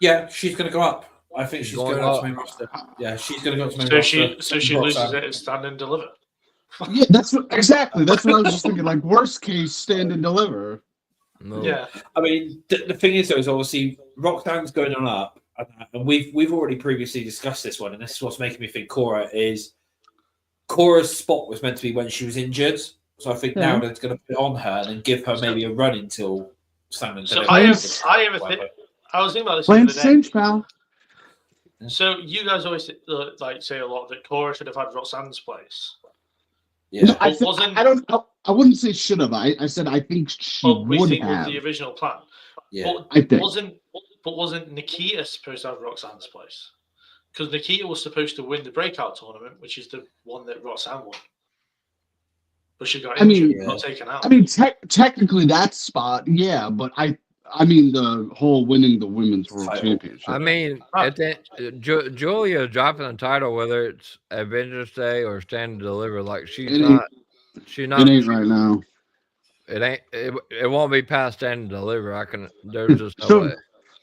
Speaker 1: Yeah, she's going to go up. I think she's
Speaker 3: Going
Speaker 1: going up
Speaker 3: up.
Speaker 1: to main roster. Yeah, she's going to go up to main
Speaker 4: So
Speaker 1: roster.
Speaker 4: she
Speaker 1: Roxanne.
Speaker 4: loses it and stand and deliver.
Speaker 2: Yeah, that's what exactly. That's what I was just thinking. Like worst case, stand and deliver.
Speaker 3: No.
Speaker 4: Yeah.
Speaker 1: I mean, the thing is, though, is obviously Roxanne's going on up, and we've already previously discussed this one, and this is what's making me think Cora's spot was meant to be when she was injured. So I think now they're going to put it on her and then give her maybe a run until Stand and
Speaker 4: So
Speaker 1: Deliver.
Speaker 4: I was thinking about this the
Speaker 2: Playing
Speaker 4: other day.
Speaker 2: Saints, pal.
Speaker 4: So you guys always say a lot that Cora should have had Roxanne's place.
Speaker 1: Yeah.
Speaker 2: No, I wouldn't say should have. I said I think she
Speaker 4: Well, we
Speaker 2: would
Speaker 4: think
Speaker 2: have.
Speaker 4: was the original plan.
Speaker 1: Yeah.
Speaker 2: I think.
Speaker 4: Wasn't Nikita supposed to have Roxanne's place? Because Nikita was supposed to win the breakout tournament, which is the one that Roxanne won. But she got injured, got taken out.
Speaker 2: I mean, technically that spot, yeah, but I mean the whole winning the women's world championship.
Speaker 3: I mean, Julia dropping the title, whether it's Avengers Day or Stand and Deliver, like she's not.
Speaker 2: It ain't right now.
Speaker 3: It ain't. It won't be past Stand and Deliver. There's just no way.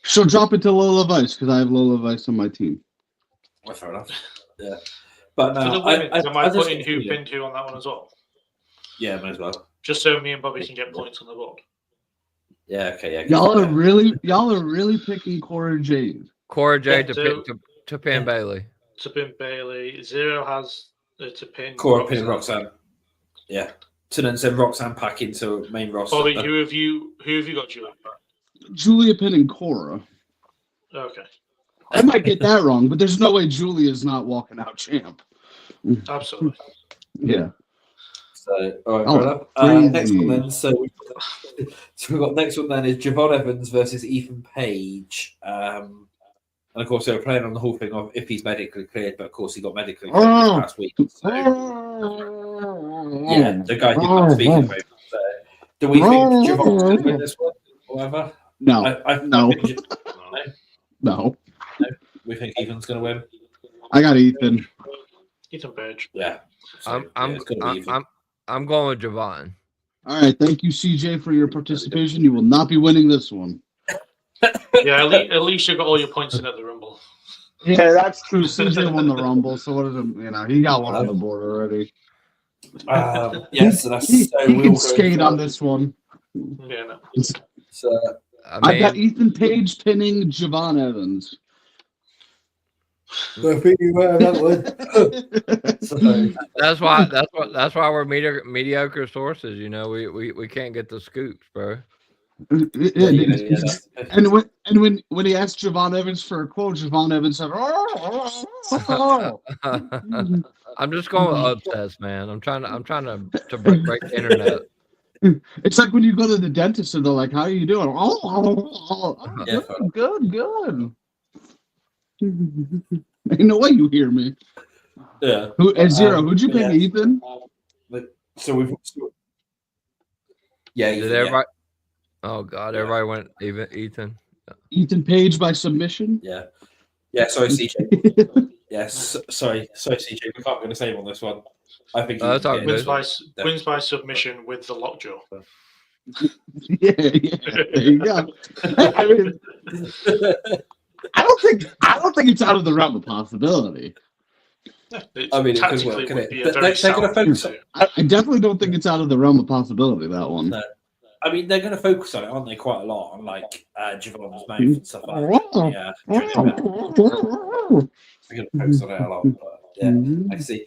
Speaker 2: She'll drop it to Lola Vice because I have Lola Vice on my team.
Speaker 1: Well, fair enough. Yeah. But
Speaker 4: For the
Speaker 1: no,
Speaker 4: women, am I
Speaker 1: just
Speaker 4: putting
Speaker 1: think-
Speaker 4: who pinned who on that one as well?
Speaker 1: Yeah, may as well.
Speaker 4: Just so me and Bobby can get points on the board.
Speaker 1: Yeah, okay, yeah.
Speaker 2: Y'all are really picking Cora Jade.
Speaker 3: Cora Jade
Speaker 4: Yeah,
Speaker 3: to pin Bailey.
Speaker 4: To pin Bailey. Zero has to pin
Speaker 1: Cora pinning Roxanne. Yeah. So then send Roxanne back into main roster.
Speaker 4: Bobby, who have you got, Julie?
Speaker 2: Julia pinning Cora.
Speaker 4: Okay.
Speaker 2: I might get that wrong, but there's no way Julia's not walking out champ.
Speaker 4: Absolutely.
Speaker 2: Yeah.
Speaker 1: So, all right,
Speaker 2: Oh,
Speaker 1: fair enough. Next
Speaker 2: crazy.
Speaker 1: one then. So we've got next one then is Javon Evans versus Ethan Page. And of course, they were playing on the whole thing of if he's medically cleared, but of course, he got medically cleared last week. So, yeah, the guy did not speak about it. So, do we think Javon's going to win this one? Or whatever?
Speaker 2: No. No. No.
Speaker 1: We think Ethan's going to win.
Speaker 2: I got Ethan.
Speaker 4: Ethan Page.
Speaker 1: Yeah. So,
Speaker 3: I'm going with Javon.
Speaker 2: All right. Thank you, CJ, for your participation. You will not be winning this one.
Speaker 4: Yeah, at least you got all your points in at the Rumble.
Speaker 2: Yeah, that's true. CJ won the Rumble, so what is it? He got one on the board already.
Speaker 1: Yes, so that's
Speaker 2: He
Speaker 1: so
Speaker 2: can
Speaker 1: we'll
Speaker 2: skate
Speaker 1: go
Speaker 2: on this one.
Speaker 4: Yeah, no.
Speaker 1: So
Speaker 2: I've got Ethan Page pinning Javon Evans.
Speaker 1: I think you might have that one. So,
Speaker 3: that's why we're mediocre sources. You know, we can't get the scoops, bro.
Speaker 2: And when he asked Javon Evans for a quote, Javon Evans said, "Oh."
Speaker 3: I'm just going with upsets, man. I'm trying to break the internet.
Speaker 2: It's like when you go to the dentist and they're like, "How are you doing?" Oh,
Speaker 1: Yeah.
Speaker 2: good. Ain't no way you hear me.
Speaker 1: Yeah.
Speaker 2: Zero, who'd you pick,
Speaker 1: yeah.
Speaker 2: Ethan?
Speaker 1: So we've. Yeah.
Speaker 3: Did
Speaker 1: Ethan,
Speaker 3: everybody? Oh God,
Speaker 1: Yeah.
Speaker 3: everybody went even Ethan.
Speaker 2: Ethan Page by submission?
Speaker 1: Yeah. Yeah, sorry, CJ. Yes, sorry, CJ. We can't go the same on this one. I think
Speaker 3: That's all
Speaker 4: Wins
Speaker 3: good.
Speaker 4: wins by submission with the lockjaw.
Speaker 2: Yeah, there you go. I mean, I don't think it's out of the realm of possibility.
Speaker 1: I mean, it could
Speaker 4: Tactically
Speaker 1: work,
Speaker 4: would
Speaker 1: couldn't
Speaker 4: be
Speaker 1: it?
Speaker 4: a very
Speaker 1: They're going to
Speaker 4: sound
Speaker 1: focus
Speaker 4: thing
Speaker 1: on.
Speaker 4: to do.
Speaker 2: I definitely don't think it's out of the realm of possibility, that one.
Speaker 1: No. I mean, they're going to focus on it, aren't they? Quite a lot on like Javon's mouth and stuff like that. Yeah, they're going to focus on it a lot. But, yeah, I see.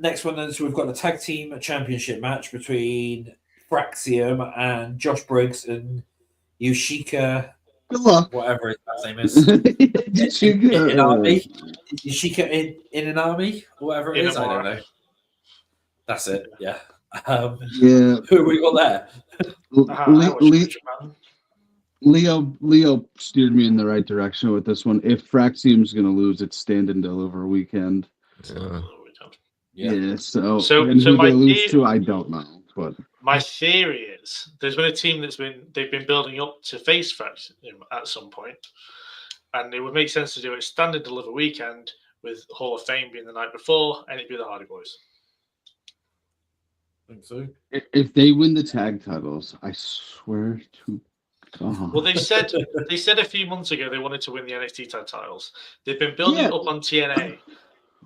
Speaker 1: Next one, then, so we've got the tag team championship match between Fraxium and Josh Briggs and Yoshika.
Speaker 2: Good luck.
Speaker 1: Whatever his last name is. Yoshika in an army, or whatever it is. I don't know. That's it. Yeah.
Speaker 2: Yeah.
Speaker 1: Who we got there?
Speaker 2: Leo steered me in the right direction with this one. If Fraxium's going to lose, it's stand and deliver weekend.
Speaker 1: Yeah.
Speaker 2: So
Speaker 4: my
Speaker 2: they lose to, I don't know. But
Speaker 4: my theory is there's been a team they've been building up to face Fraxium at some point, and it would make sense to do it stand and deliver weekend with Hall of Fame being the night before, and it'd be the Hardy Boys.
Speaker 1: I think so.
Speaker 2: If they win the tag titles, I swear to God.
Speaker 4: Well, they said a few months ago they wanted to win the NXT tag titles. They've been building it up on TNA,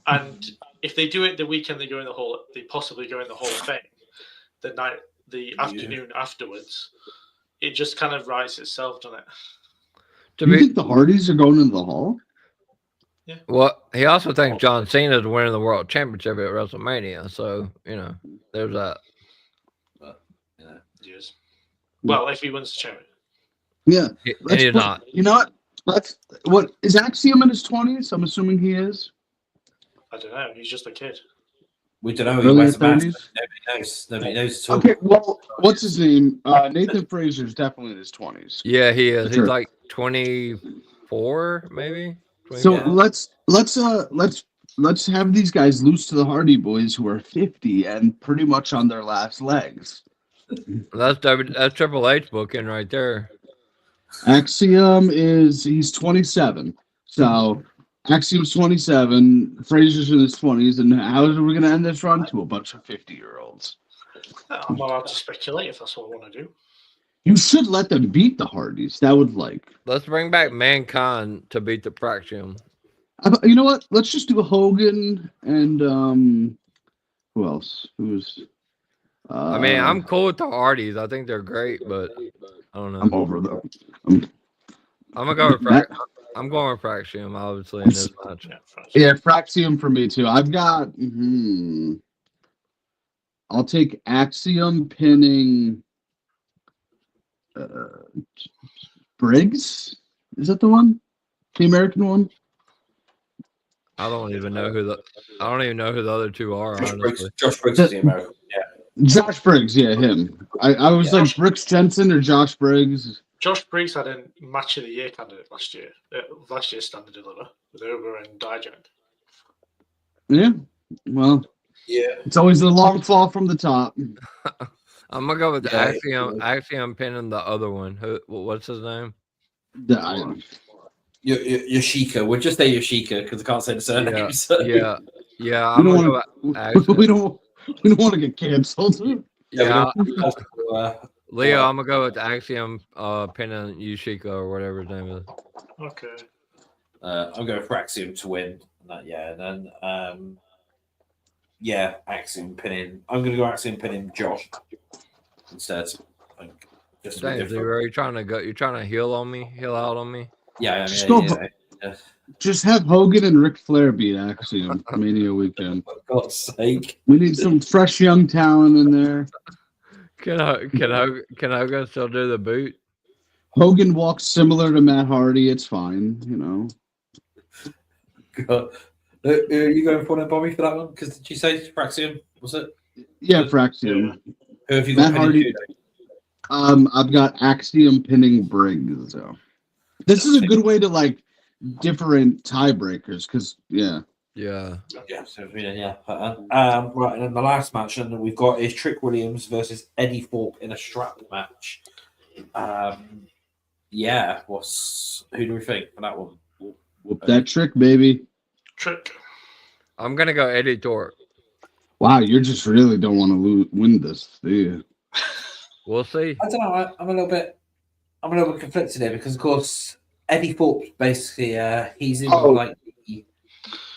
Speaker 4: and if they do it the weekend they possibly go in the Hall of Fame. The afternoon afterwards, it just kind of writes itself, doesn't it?
Speaker 2: Do you think the Hardys are going into the Hall?
Speaker 4: Yeah.
Speaker 3: Well, he also thinks John Cena is winning the World Championship at WrestleMania, so there's that.
Speaker 4: Yes. Well, if he wins the championship.
Speaker 2: Yeah,
Speaker 3: and he's not.
Speaker 2: You know what? What is Axiom in his 20s? I'm assuming he is.
Speaker 4: I don't know. He's just a kid.
Speaker 1: We don't know.
Speaker 2: Really,
Speaker 1: He wears a mask.
Speaker 2: 30s?
Speaker 1: Nobody knows at all.
Speaker 2: Okay, well, what's his name? Nathan Fraser's definitely in his 20s.
Speaker 3: Yeah, he is.
Speaker 2: Sure.
Speaker 3: He's like 24, maybe. 24.
Speaker 2: So let's have these guys lose to the Hardy Boys, who are 50 and pretty much on their last legs.
Speaker 3: That's Triple H booking right there.
Speaker 2: Axiom he's 27. So Axiom's 27, Fraser's in his 20s, and how are we going to end this run? To a bunch of 50-year-olds.
Speaker 4: I'm allowed to speculate if that's what I want to do.
Speaker 2: You should let them beat the Hardys. That would
Speaker 3: Let's bring back Mankind to beat the Fraxium.
Speaker 2: You know what? Let's just do Hogan and who else? Who's?
Speaker 3: I mean, I'm cool with the Hardys. I think they're great, but I don't know.
Speaker 2: I'm over them.
Speaker 3: I'm gonna go with I'm going with Fraxium, obviously, in this match.
Speaker 2: Yeah, Fraxium for me too. I've got. I'll take Axiom pinning Briggs. Is that the one? The American one?
Speaker 3: I don't even know who the other two are. Honestly,
Speaker 1: Josh Briggs is the American. Yeah.
Speaker 2: Josh Briggs, yeah, him. I was like Brooks Jensen or Josh Briggs.
Speaker 4: Josh Briggs had a match of the year candidate last year. Last year's Stand and Deliver with Ober and Dijak.
Speaker 2: Yeah. Well. Yeah. It's always a long fall from the top.
Speaker 3: I'm gonna go with Axiom pinning the other one. What's his name?
Speaker 1: Yoshika. We'll just say Yoshika because I can't say the surname.
Speaker 3: Yeah.
Speaker 1: So.
Speaker 3: Yeah. I'm gonna go with Axiom.
Speaker 2: We don't want to get canceled.
Speaker 3: Yeah. Leo, I'm gonna go with Axiom pinning Yoshika or whatever his name is.
Speaker 4: Okay.
Speaker 1: I'm going for Axiom to win. And then Axiom pinning. I'm gonna go Axiom pinning Josh instead. Just
Speaker 3: are you trying to go? You're trying to heal out on me?
Speaker 1: Yeah.
Speaker 2: Just have Hogan and Ric Flair beat Axiom Mania weekend.
Speaker 1: For God's sake.
Speaker 2: We need some fresh young talent in there.
Speaker 3: Can Hogan still do the boot?
Speaker 2: Hogan walks similar to Matt Hardy. It's fine,
Speaker 1: God. Are you going for Bobby for that one? Because did you say Fraxium? Was it?
Speaker 2: Yeah, Fraxium.
Speaker 1: Who have you got?
Speaker 2: Matt Hardy. I've got Axiom pinning Briggs. So this is a good way to different tiebreakers because
Speaker 3: Yeah.
Speaker 1: Yeah, so yeah. Right, and then the last match, and we've got is Trick Williams versus Eddie Thorpe in a strap match. Yeah, who do we think for that one?
Speaker 2: whoop that trick, baby.
Speaker 4: Trick.
Speaker 3: I'm gonna go Eddie Thorpe.
Speaker 2: Wow, you just really don't want to win this, do you?
Speaker 3: We'll see.
Speaker 1: I don't know. I'm a little bit conflicted here because, of course, Eddie Thorpe basically he's in like.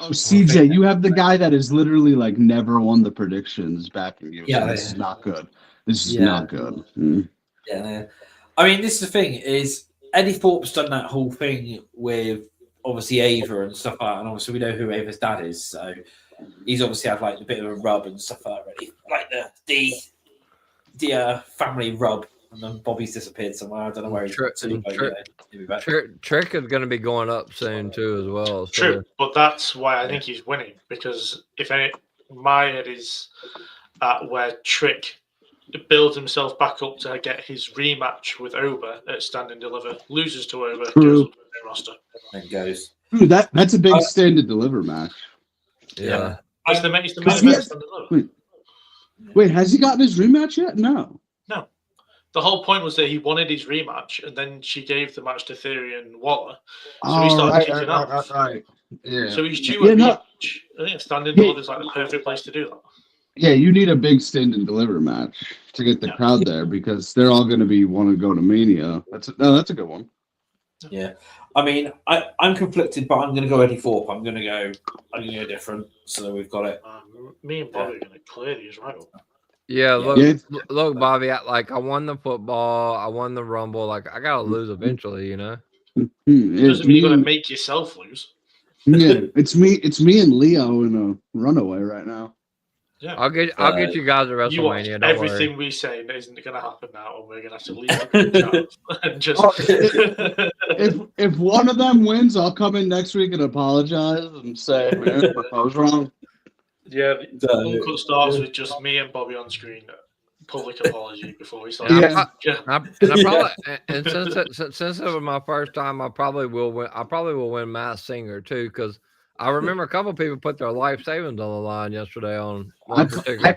Speaker 2: Oh, CJ, you have the guy that is literally like never won the predictions backing you.
Speaker 1: Yeah,
Speaker 2: so this is not good. This is not good.
Speaker 1: Yeah, I mean, this is the thing is Eddie Thorpe's done that whole thing with obviously Ava and stuff like that, and obviously we know who Ava's dad is, so he's obviously had like a bit of a rub and stuff like that already, like the family rub, and then Bobby's disappeared somewhere. I don't know where he's
Speaker 3: Trick is going to be going up soon too as well. So.
Speaker 4: True, but that's why I think he's winning, because my head is at where Trick builds himself back up to get his rematch with Oba at Stand and Deliver, loses to Oba, goes up to the roster,
Speaker 1: and goes.
Speaker 2: Dude, that's a big Stand and Deliver match.
Speaker 3: Yeah.
Speaker 4: It's the main event Stand and Deliver.
Speaker 2: Wait, has he gotten his rematch yet? No.
Speaker 4: The whole point was that he wanted his rematch, and then she gave the match to Theory and Waller. So he started kicking off.
Speaker 2: Right. Yeah.
Speaker 4: So he's due a rematch. I think Stand and Deliver is like the perfect place to do that.
Speaker 2: Yeah, you need a big Stand and Deliver match to get the crowd there because they're all going to want to go to Mania. That's a good one.
Speaker 1: Yeah, I mean, I'm conflicted, but I'm going to go Eddie Thorpe. I'm going to go different. So we've got it.
Speaker 4: Me and Bobby are going to clear these right up.
Speaker 3: Yeah, look, Bobby. I won the football. I won the Rumble. Like I gotta lose eventually, you know.
Speaker 4: Doesn't mean you're gonna make yourself lose.
Speaker 2: Yeah, it's me and Leo in a runaway right now.
Speaker 4: Yeah,
Speaker 3: I'll get you guys at WrestleMania. Don't
Speaker 4: everything
Speaker 3: worry.
Speaker 4: we say isn't gonna happen now, and we're gonna have to leave the and just.
Speaker 2: If one of them wins, I'll come in next week and apologize and say, man, I was wrong.
Speaker 4: Yeah, Uncut starts with just me and Bobby on screen. Public apology before we start.
Speaker 3: And since it was my first time, I probably will win. I probably will win Masked Singer too, because I remember a couple of people put their life savings on the line yesterday on one particular.
Speaker 2: I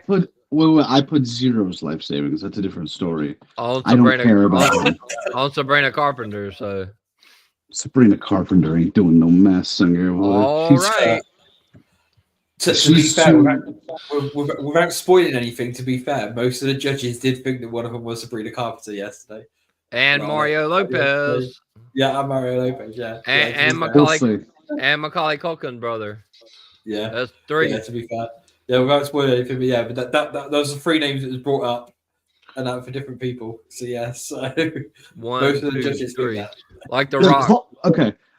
Speaker 2: put Zero's life savings. That's a different story.
Speaker 3: I
Speaker 2: don't care about it.
Speaker 3: On Sabrina Carpenter. So
Speaker 2: Sabrina Carpenter ain't doing no Masked Singer.
Speaker 3: All right.
Speaker 1: To be fair, without spoiling anything, to be fair, most of the judges did think that one of them was Sabrina Carpenter yesterday.
Speaker 3: And Mario Lopez.
Speaker 1: Yeah, and Mario Lopez, yeah.
Speaker 3: And Macaulay Culkin, brother.
Speaker 1: Yeah.
Speaker 3: That's 3.
Speaker 1: Yeah, to be fair. Yeah, without spoiling anything, but yeah, but that those are 3 names that was brought up, and that for different people. So yeah, so
Speaker 3: most
Speaker 1: of the judges
Speaker 3: 3.
Speaker 1: that.
Speaker 3: Like The Rock.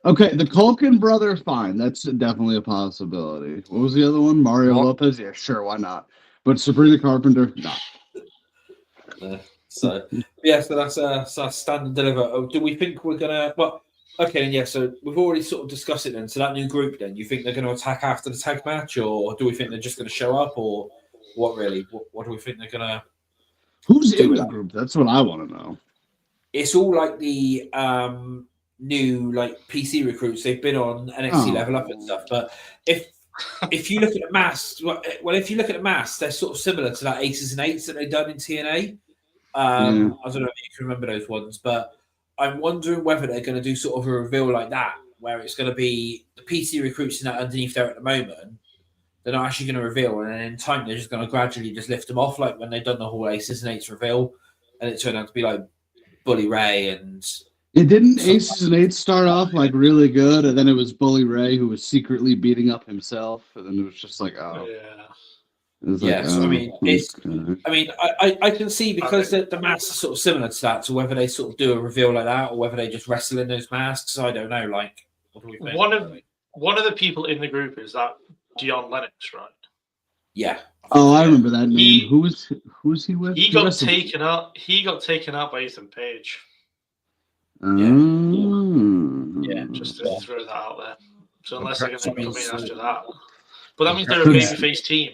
Speaker 2: Okay, the Culkin brother, fine. That's definitely a possibility. What was the other one? Mario Lopez? Yeah, sure, why not? But Sabrina Carpenter, no.
Speaker 1: So that's Stand and Deliver. Oh, do we think we're gonna? Well, okay, yeah. So we've already sort of discussed it. Then, so that new group, then you think they're going to attack after the tag match, or do we think they're just going to show up, or what? Really, what do we think they're going to?
Speaker 2: Who's in the group? That's what I want to know.
Speaker 1: It's all like the new like PC recruits. They've been on NXT Level Up and stuff. But if you look at the masks, if you look at the masks, they're sort of similar to that Aces and Eights that they've done in TNA. I don't know if you can remember those ones, but I'm wondering whether they're going to do sort of a reveal like that, where it's going to be the PC recruits in that underneath there at the moment. They're not actually going to reveal, and then in time they're just going to gradually just lift them off, like when they've done the whole Aces and Eights reveal, and it turned out to be like Bully Ray and.
Speaker 2: It didn't Aces and Eights start off like really good, and then it was Bully Ray who was secretly beating up himself, and then it was just like,
Speaker 1: So I mean, I can see because the masks are sort of similar to that. So whether they sort of do a reveal like that, or whether they just wrestle in those masks, I don't know. Like, what do we think?
Speaker 4: One of the people in the group is that Dion Lennox, right?
Speaker 1: Yeah.
Speaker 2: Oh, I remember that name. Who was he with?
Speaker 4: He got taken out. He got taken out by Ethan Page.
Speaker 1: Yeah,
Speaker 4: just to throw that out there. So unless they're going to come in after that, but that means they're a babyface team,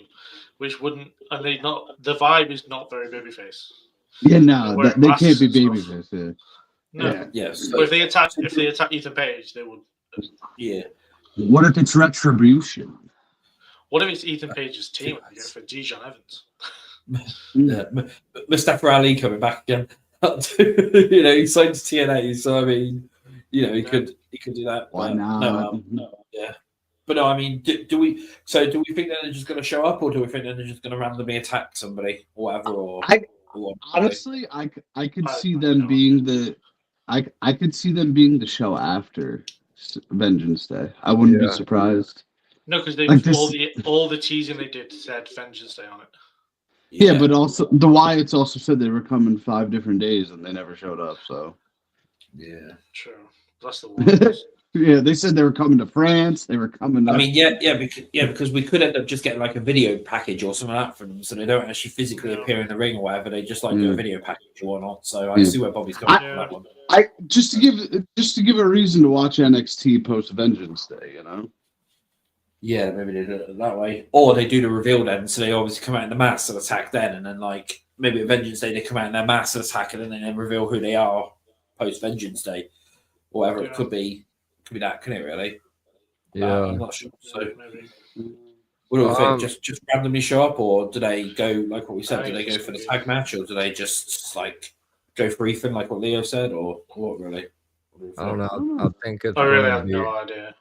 Speaker 4: which wouldn't, and they not. The vibe is not very babyface.
Speaker 2: Yeah, no, they can't be babyface.
Speaker 4: No,
Speaker 1: yes.
Speaker 4: But if they attack Ethan Page, they would
Speaker 1: Yeah.
Speaker 2: What if it's retribution?
Speaker 4: What if it's Ethan Page's team and they go for Dijon Evans?
Speaker 1: Yeah. Mustafa Ali coming back again. He signed to TNA, so I mean, he could do that.
Speaker 2: Why
Speaker 1: but
Speaker 2: not?
Speaker 1: Yeah. But no, I mean, do we think that they're just going to show up, or do we think that they're just going to randomly attack somebody or whatever?
Speaker 2: Honestly, I could see them being the I could see them being the show after Vengeance Day. I wouldn't be surprised.
Speaker 4: No, because all the teasing they did said Vengeance Day on it.
Speaker 2: Yeah, but also the Wyatts also said they were coming 5 different days and they never showed up. So
Speaker 1: yeah,
Speaker 4: true. That's the one.
Speaker 2: Yeah, they said they were coming to France. They were coming.
Speaker 1: I mean, because we could end up just getting like a video package or something like that from them, so they don't actually physically appear in the ring or whatever. They just do a video package or not. So I see where Bobby's coming from that one.
Speaker 2: I just to give a reason to watch NXT post Vengeance Day,
Speaker 1: Yeah, maybe they do it that way, or they do the reveal then, so they obviously come out in the mass and attack then, and then like maybe at Vengeance Day they come out in their mass and attack, and then reveal who they are post Vengeance Day, or whatever it could be. Could be that, couldn't it? Really?
Speaker 3: Yeah,
Speaker 1: I'm not sure. So, what do we think? Just randomly show up, or do they go like what we said? Do they go for the tag match, or do they just like go for Ethan, like what Leo said, or what? Really?
Speaker 3: I don't know. I think it's.
Speaker 4: I really have no idea.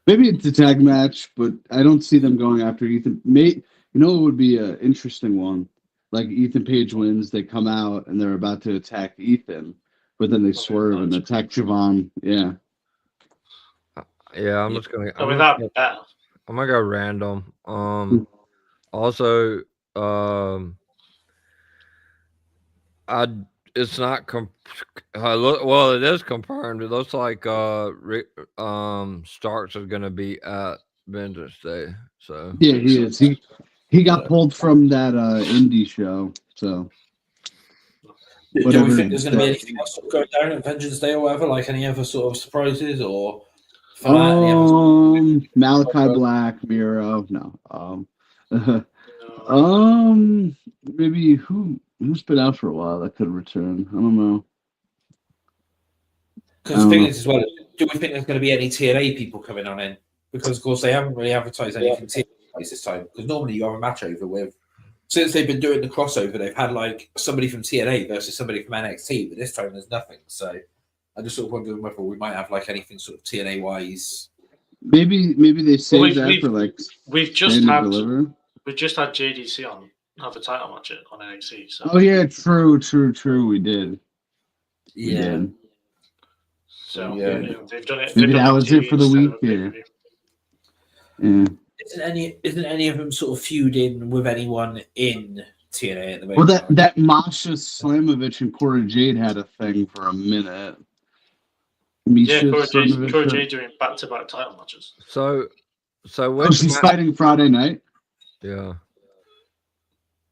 Speaker 2: Maybe it's a tag match, but I don't see them going after Ethan. It would be an interesting one. Like Ethan Page wins, they come out and they're about to attack Ethan, but then they swerve and attack Javon. Yeah.
Speaker 3: Yeah, I'm just gonna.
Speaker 4: I'm
Speaker 3: gonna go random. Also, it's not. Well, it is confirmed. It looks like Starks is gonna be at Vengeance Day. So
Speaker 2: yeah, he is. He got pulled from that indie show. So.
Speaker 1: Do we think there's going to be anything else going down at Vengeance Day or whatever, like any other sort of surprises or?
Speaker 2: Malachi Black, Miro, no. Maybe who's been out for a while that could return? I don't know.
Speaker 1: Because the thing is, as well, do we think there's going to be any TNA people coming on in? Because of course they haven't really advertised anything TNA this time. Because normally you have a match over with. Since they've been doing the crossover, they've had like somebody from TNA versus somebody from NXT, but this time there's nothing. So I just sort of wondering whether we might have like anything sort of TNA wise.
Speaker 2: Maybe they saved that for like
Speaker 4: we've just had JDC on have a title match on NXT. So.
Speaker 2: Oh yeah, true. We did.
Speaker 1: Yeah.
Speaker 4: So yeah, they've done it.
Speaker 2: Maybe that was it for the week here. Yeah.
Speaker 1: Isn't any of them sort of feuding with anyone in TNA at the moment?
Speaker 2: Well, that Masha Slamovich and Cora Jade had a thing for a minute.
Speaker 4: Cora Jade doing back-to-back title matches.
Speaker 3: So
Speaker 2: she's fighting Friday night.
Speaker 3: Yeah.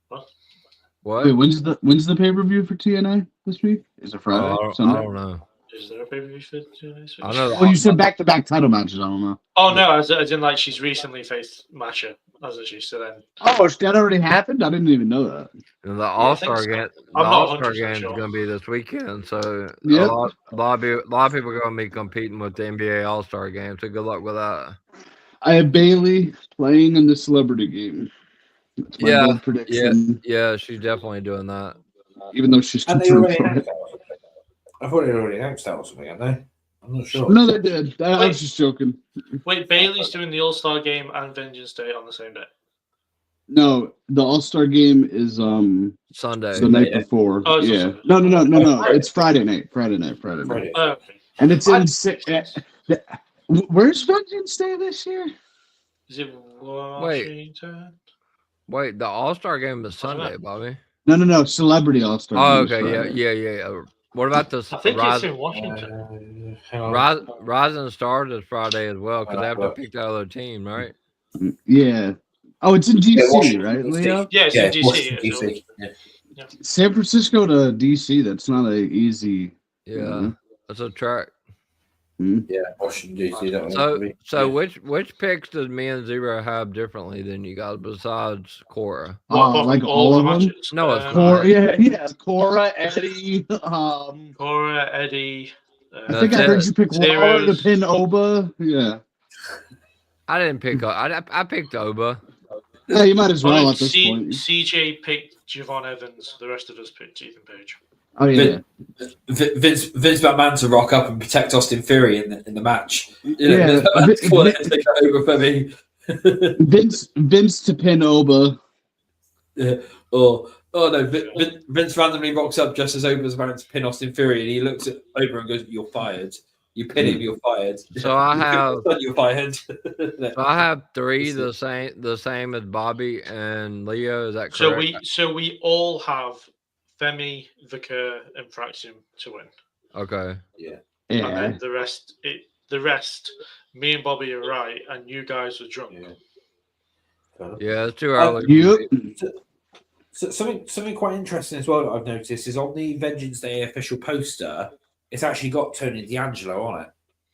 Speaker 4: What?
Speaker 2: Wait, when's the pay-per-view for TNA this week? Is it Friday?
Speaker 3: I don't know.
Speaker 4: Is there a pay-per-view for TNA?
Speaker 3: I know.
Speaker 2: Well, you said back-to-back title matches. I don't know.
Speaker 4: Oh no, as in like she's recently faced Masha, hasn't she? So then.
Speaker 2: Oh, that already happened. I didn't even know that.
Speaker 3: And the All-Star game. The All-Star game is going to be this weekend, so a lot of people are going to be competing with the NBA All-Star game. So good luck with that.
Speaker 2: I have Bailey playing in the celebrity game. That's my bold prediction.
Speaker 3: Yeah, she's definitely doing that.
Speaker 2: Even though she's too drunk for it.
Speaker 1: I thought they already announced that or something, hadn't they? I'm not sure.
Speaker 2: No, they did. I was just joking.
Speaker 4: Wait, Bailey's doing the All-Star game and Vengeance Day on the same day?
Speaker 2: No, the All-Star game is
Speaker 3: Sunday.
Speaker 2: the night before.
Speaker 4: Oh,
Speaker 2: yeah. No. It's Friday night. Friday night.
Speaker 4: Oh, okay.
Speaker 2: And it's in where's Vengeance Day this year?
Speaker 4: Is it Washington?
Speaker 3: Wait, the All-Star game is Sunday, Bobby.
Speaker 2: No. Celebrity All-Star.
Speaker 3: Oh, okay. Yeah. What about this?
Speaker 4: I think it's in Washington.
Speaker 3: Rising Stars is Friday as well because they have to pick the other team, right?
Speaker 2: Yeah. Oh, it's in DC, right, Leo?
Speaker 4: Yeah, it's in DC.
Speaker 1: Yeah.
Speaker 2: San Francisco to DC. That's not an easy.
Speaker 3: Yeah, that's a track.
Speaker 1: Yeah, Washington DC.
Speaker 3: So which picks does me and Zero have differently than you guys besides Cora?
Speaker 2: Like all of them?
Speaker 3: No, it's
Speaker 2: Cora. Yeah. Cora, Eddie.
Speaker 4: Cora, Eddie.
Speaker 2: I think I heard you pick Lawler to pin Oba. Yeah.
Speaker 3: I didn't pick I picked Oba.
Speaker 2: Yeah, you might as well at this point.
Speaker 4: CJ picked Javon Evans. The rest of us picked Ethan Page.
Speaker 2: Oh yeah.
Speaker 1: Vince McMahon to rock up and protect Austin Theory in the match.
Speaker 2: Yeah.
Speaker 1: Over for me.
Speaker 2: Vince to pin Oba.
Speaker 1: Yeah. Oh no! Vince randomly rocks up just as Oba's about to pin Austin Theory, and he looks at Oba and goes, "You're fired. You pin him. You're fired."
Speaker 3: So I have.
Speaker 1: You're fired.
Speaker 3: So I have 3 the same as Bobby and Leo. Is that correct?
Speaker 4: So we all have Femi, Vicar, and Fraxium to win.
Speaker 3: Okay.
Speaker 1: Yeah.
Speaker 4: And then the rest, me and Bobby are right, and you guys are drunk.
Speaker 3: Yeah, it's too early.
Speaker 1: So something quite interesting as well that I've noticed is on the Vengeance Day official poster, it's actually got Tony D'Angelo on it.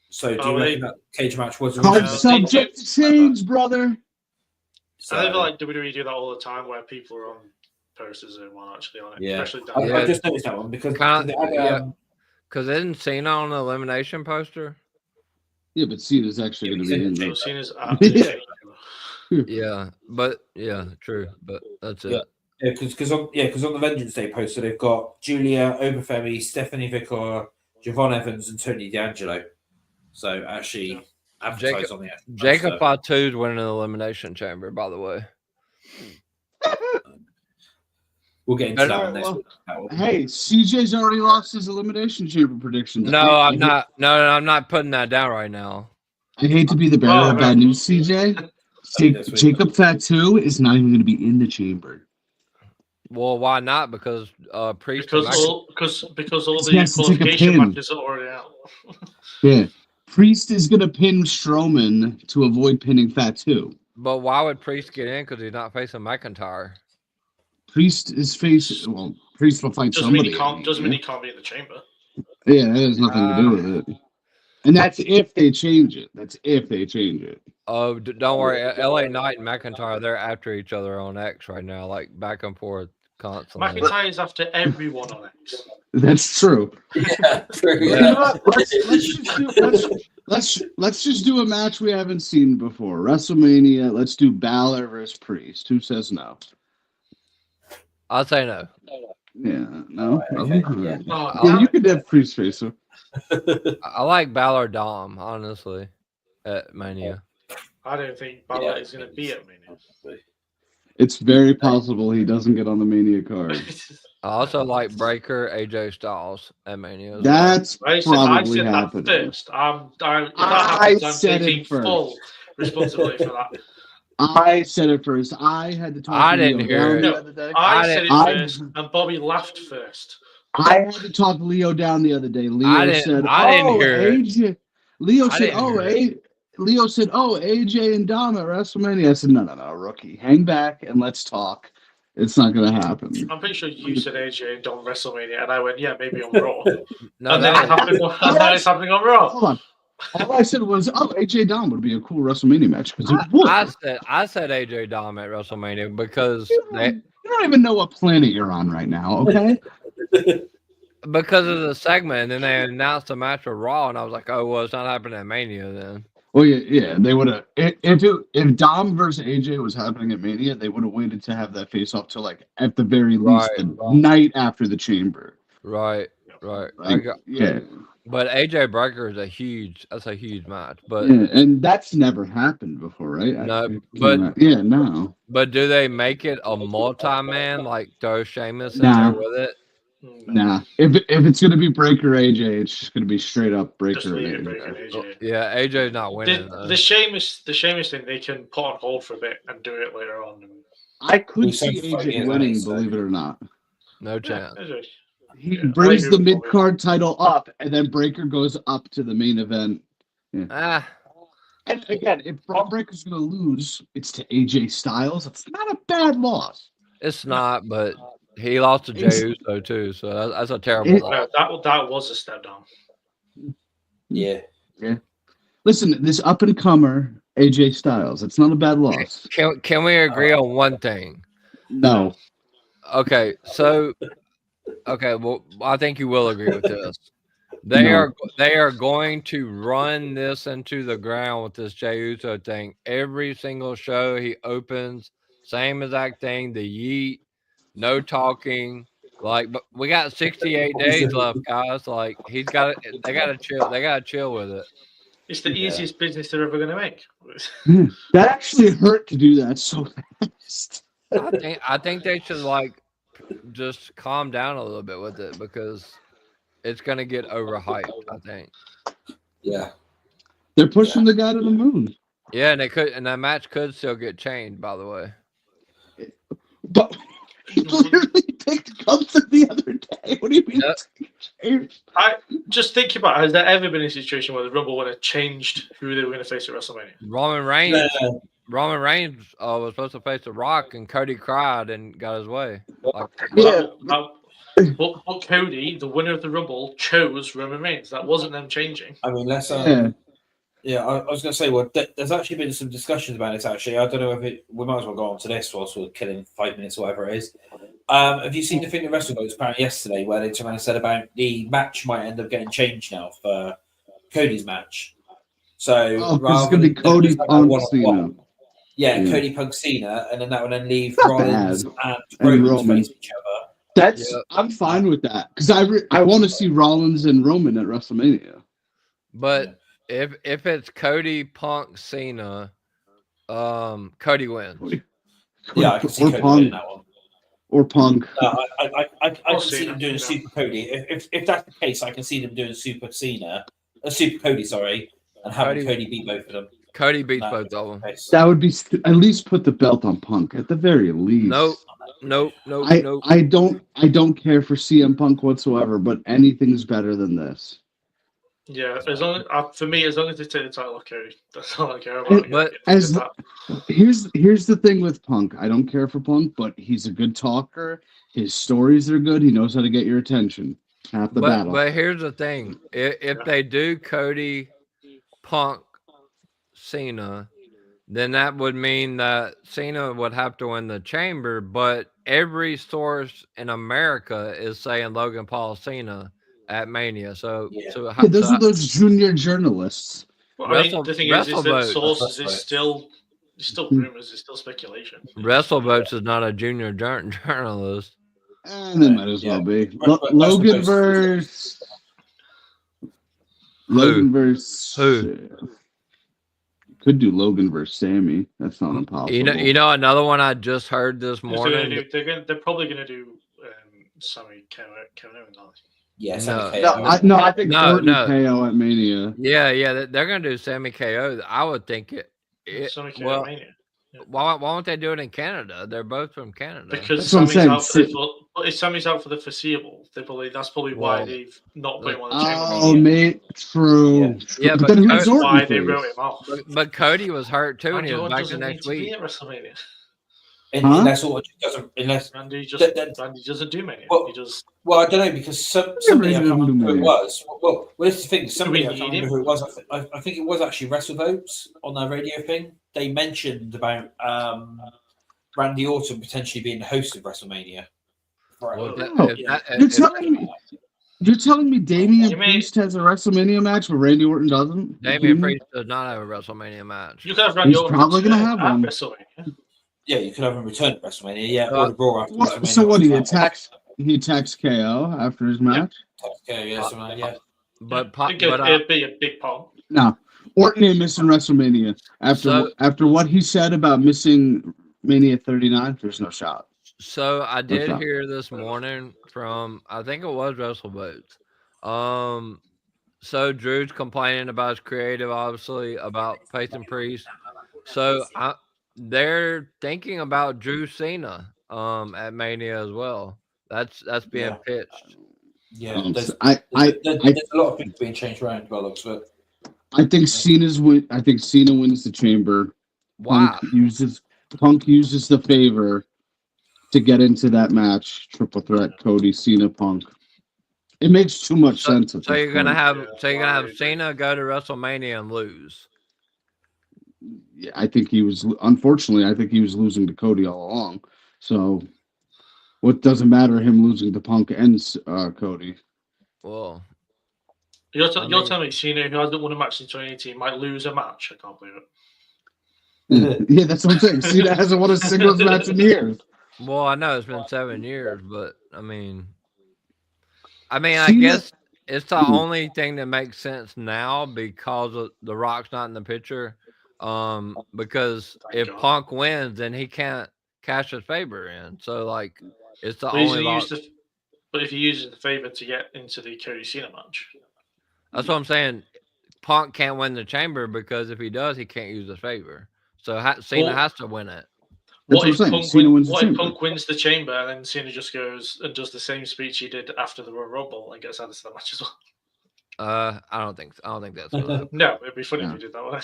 Speaker 1: So do you reckon that cage match was
Speaker 2: subject to change, brother?
Speaker 4: So, I feel like WWE do that all the time, where people are on posters and one actually on it.
Speaker 1: Yeah,
Speaker 4: especially
Speaker 1: I just noticed that one because
Speaker 3: because isn't Cena on the elimination poster?
Speaker 2: Yeah, but Cena's actually going to be in there.
Speaker 4: Cena's
Speaker 3: yeah, but true, but that's it.
Speaker 1: Yeah, because on the Vengeance Day poster they've got Julia, Obafemi, Stephanie Vickor, Javon Evans, and Tony D'Angelo. So actually, advertised on the
Speaker 3: Jacob Fatu's winning the Elimination Chamber, by the way.
Speaker 1: We'll get into that one next week.
Speaker 2: Hey, CJ's already lost his Elimination Chamber prediction.
Speaker 3: No, I'm not. No, I'm not putting that down right now.
Speaker 2: I hate to be the bearer of bad news, CJ. Jacob Fatu is not even going to be in the chamber.
Speaker 3: Well, why not? Because Priest.
Speaker 4: Because all the qualification matches are already out.
Speaker 2: Yeah, Priest is going to pin Strowman to avoid pinning Fatu.
Speaker 3: But why would Priest get in? Because he's not facing McIntyre.
Speaker 2: Priest is facing. Well, Priest will fight somebody.
Speaker 4: Doesn't mean he can't be in the chamber.
Speaker 2: Yeah, that has nothing to do with it. And that's if they change it. Oh,
Speaker 3: don't worry. LA Knight and McIntyre, they're after each other on X right now, like back and forth constantly.
Speaker 4: McIntyre is after everyone on X.
Speaker 2: That's true.
Speaker 1: Yeah, true.
Speaker 2: Yeah. Let's just do a match we haven't seen before. WrestleMania. Let's do Balor versus Priest. Who says no?
Speaker 3: I'll say no.
Speaker 2: Yeah, no.
Speaker 1: Okay.
Speaker 2: Yeah, you could have Priest face him.
Speaker 3: I like Balor Dom, honestly, at Mania.
Speaker 4: I don't think Balor is going to be at Mania.
Speaker 2: It's very possible he doesn't get on the Mania card.
Speaker 3: I also like Breaker, AJ Styles at Mania.
Speaker 2: That's probably
Speaker 4: happening. First. I'm taking full responsibility for that.
Speaker 2: I said it first. I had to talk.
Speaker 3: I didn't hear it.
Speaker 2: The other day.
Speaker 4: I said it first, and Bobby laughed first.
Speaker 2: I had to talk Leo down the other day.
Speaker 3: I didn't hear
Speaker 2: AJ.
Speaker 3: it.
Speaker 2: Leo said, Leo said, AJ and Dom at WrestleMania. I said, no, rookie. Hang back and let's talk. It's not going to happen.
Speaker 4: I'm pretty sure you said AJ and Dom WrestleMania, and I went, yeah, maybe on Raw.
Speaker 3: No,
Speaker 4: and then it's happening on Raw.
Speaker 2: Hold on. All I said was, AJ Dom would be a cool WrestleMania match because it would.
Speaker 3: I said AJ Dom at WrestleMania because
Speaker 2: you don't even know what planet you're on right now, okay?
Speaker 3: Because of the segment, and then they announced the match for Raw, and I was like, "Oh, well, it's not happening at Mania then."
Speaker 2: Well, yeah, they would have. If Dom versus AJ was happening at Mania, they would have waited to have that face off till like at the very least the night after the Chamber.
Speaker 3: Right.
Speaker 2: Yeah.
Speaker 3: But AJ Breaker is a huge match. But
Speaker 2: and that's never happened before, right?
Speaker 3: No,
Speaker 2: no.
Speaker 3: But do they make it a multi-man, like throw Sheamus in there with it?
Speaker 2: Nah. If it's gonna be Breaker AJ, it's just gonna be straight up Breaker
Speaker 4: AJ.
Speaker 3: Yeah, AJ's not winning.
Speaker 4: The Sheamus thing they can put on hold for a bit and do it later on.
Speaker 2: I could see AJ winning, believe it or not.
Speaker 3: No chance.
Speaker 2: He brings the mid-card title up, and then Breaker goes up to the main event. Yeah. And again, if Braun Breaker's going to lose, it's to AJ Styles. It's not a bad loss.
Speaker 3: It's not, but he lost to Jey Uso too, so that's a terrible loss.
Speaker 4: That was a step down.
Speaker 1: Yeah.
Speaker 2: Listen, this up-and-comer, AJ Styles, it's not a bad loss.
Speaker 3: Can we agree on one thing?
Speaker 2: No.
Speaker 3: Okay, well, I think you will agree with this. They
Speaker 2: No.
Speaker 3: are going to run this into the ground with this Jey Uso thing. Every single show he opens, same exact thing. The yeet, no talking. Like, but we got 68 days left, guys. Like, he's got it. They got to chill. They got to chill with it.
Speaker 4: It's the easiest business they're ever going to make.
Speaker 2: That actually hurt to do that so fast.
Speaker 3: I think they should like just calm down a little bit with it because it's gonna get overhyped. I think.
Speaker 1: Yeah.
Speaker 2: They're pushing the guy to the moon.
Speaker 3: Yeah, and that match could still get changed. By the way.
Speaker 2: But he literally picked Gunther the other day. What do you mean?
Speaker 3: Yep.
Speaker 4: I just think about, has there ever been a situation where the Rumble would have changed who they were going to face at WrestleMania?
Speaker 3: Roman Reigns. Roman Reigns was supposed to face The Rock, and Cody cried and got his way. Like,
Speaker 4: But Cody, the winner of the Rumble, chose Roman Reigns. That wasn't them changing.
Speaker 1: I mean, let's. Yeah, I was going to say, well, there's actually been some discussions about it, actually. I don't know if we might as well go on to this whilst we're killing 5 minutes or whatever it is. Have you seen the thing that WrestleMania apparently yesterday where they turned around and said about the match might end up getting changed now for Cody's match? So,
Speaker 2: because it's going to be Cody Punk Cena.
Speaker 1: Yeah, Cody Punk Cena, and then that would then leave Rollins and Roman face each other.
Speaker 2: I'm fine with that because I want to see Rollins and Roman at WrestleMania.
Speaker 3: But if it's Cody Punk Cena, Cody wins.
Speaker 1: Yeah, I can see Cody winning that one.
Speaker 2: Or Punk.
Speaker 1: I can see them doing Super Cody. If that's the case, I can see them doing Super Cody, sorry, and having Cody beat both of them.
Speaker 3: Cody beats both of them.
Speaker 2: That would be at least put the belt on Punk at the very least.
Speaker 3: Nope.
Speaker 2: I don't care for CM Punk whatsoever, but anything's better than this.
Speaker 4: Yeah, as long as they take the title off Cody, that's all I care about.
Speaker 3: But
Speaker 2: here's the thing with Punk. I don't care for Punk, but he's a good talker. His stories are good. He knows how to get your attention. Half the battle.
Speaker 3: But here's the thing: if they do Cody Punk Cena, then that would mean that Cena would have to win the Chamber. But every source in America is saying Logan Paul Cena at Mania. So
Speaker 2: those are those junior journalists.
Speaker 4: Well, I mean, the thing is that sources is still rumors, it's still speculation.
Speaker 3: WrestleVotes is not a junior journalist.
Speaker 2: And it might as well be. Logan versus
Speaker 3: who?
Speaker 2: Could do Logan versus Sammy. That's not impossible.
Speaker 3: You know another one I just heard this morning.
Speaker 4: They're probably going to do Sammy Kevin Owens.
Speaker 1: Yeah,
Speaker 2: I think Orton KO at Mania.
Speaker 3: Yeah, they're going to do Sammy KO. I would think
Speaker 4: Sammy KO at Mania. Yeah.
Speaker 3: Why won't they do it in Canada? They're both from Canada.
Speaker 4: Because Sammy's out for the foreseeable. They believe that's probably why they've not put him on the Chamber.
Speaker 2: Oh, mate, true.
Speaker 3: Yeah,
Speaker 2: but then who's
Speaker 4: why they wrote him off.
Speaker 3: But Cody was hurt too, and he was back the next week.
Speaker 4: At WrestleMania.
Speaker 1: Unless
Speaker 4: Randy doesn't do many.
Speaker 1: Well,
Speaker 4: he does.
Speaker 1: Well, I don't know because somebody I can't remember who it was. Well, this is the thing. Somebody I can't remember who it was. I think it was actually WrestleVotes on their radio thing. They mentioned about Randy Orton potentially being the host of WrestleMania.
Speaker 2: You're telling me Damian Priest has a WrestleMania match, but Randy Orton doesn't?
Speaker 3: Damian Priest does not have a WrestleMania match.
Speaker 4: You could have Randy Orton.
Speaker 2: Probably going to have one.
Speaker 4: WrestleMania.
Speaker 1: Yeah, you could have him return at WrestleMania. Yeah, or Raw after WrestleMania.
Speaker 2: So what? He attacks KO after his match.
Speaker 1: Yeah.
Speaker 3: But
Speaker 4: it'd be a big pop.
Speaker 2: No, Orton ain't missing WrestleMania after what he said about missing Mania 39. There's no shot.
Speaker 3: So I did hear this morning from I think it was WrestleVotes. So Drew's complaining about his creative, obviously about Peyton Priest. So they're thinking about Drew Cena at Mania as well. That's being pitched.
Speaker 1: Yeah, there's a lot of things being changed around by the looks of it.
Speaker 2: I think Cena wins the Chamber.
Speaker 3: Wow.
Speaker 2: Punk uses the favor to get into that match. Triple threat: Cody, Cena, Punk. It makes too much sense.
Speaker 3: So you're gonna have Cena go to WrestleMania and lose.
Speaker 2: Yeah, I think he was losing to Cody all along. So what doesn't matter him losing to Punk and Cody?
Speaker 3: Well,
Speaker 4: You're telling me Cena, who hasn't won a match in 2018, might lose a match? I can't believe it.
Speaker 2: Yeah, that's what I'm saying. Cena hasn't won a singles match in years.
Speaker 3: Well, I know it's been 7 years, but I mean, I
Speaker 2: Cena-
Speaker 3: guess it's the
Speaker 2: Mhm.
Speaker 3: only thing that makes sense now because of The Rock's not in the picture. Because if
Speaker 4: God.
Speaker 3: Punk wins, then he can't cash his favor in. So like, it's the
Speaker 4: But, he's
Speaker 3: only.
Speaker 4: gonna use but if he uses the favor to get into the Cody Cena match,
Speaker 3: That's what I'm saying. Punk can't win the chamber because if he does, he can't use his favor. So Cena
Speaker 4: Well-
Speaker 3: has to win it.
Speaker 2: That's what I'm saying. Cena wins the
Speaker 4: what if
Speaker 2: chamber.
Speaker 4: Punk wins the chamber and then Cena just goes and does the same speech he did after the Royal Rumble and gets added to the match as well?
Speaker 3: I don't think that's gonna happen.
Speaker 4: No, it'd be funny
Speaker 2: Yeah.
Speaker 4: if he did that way.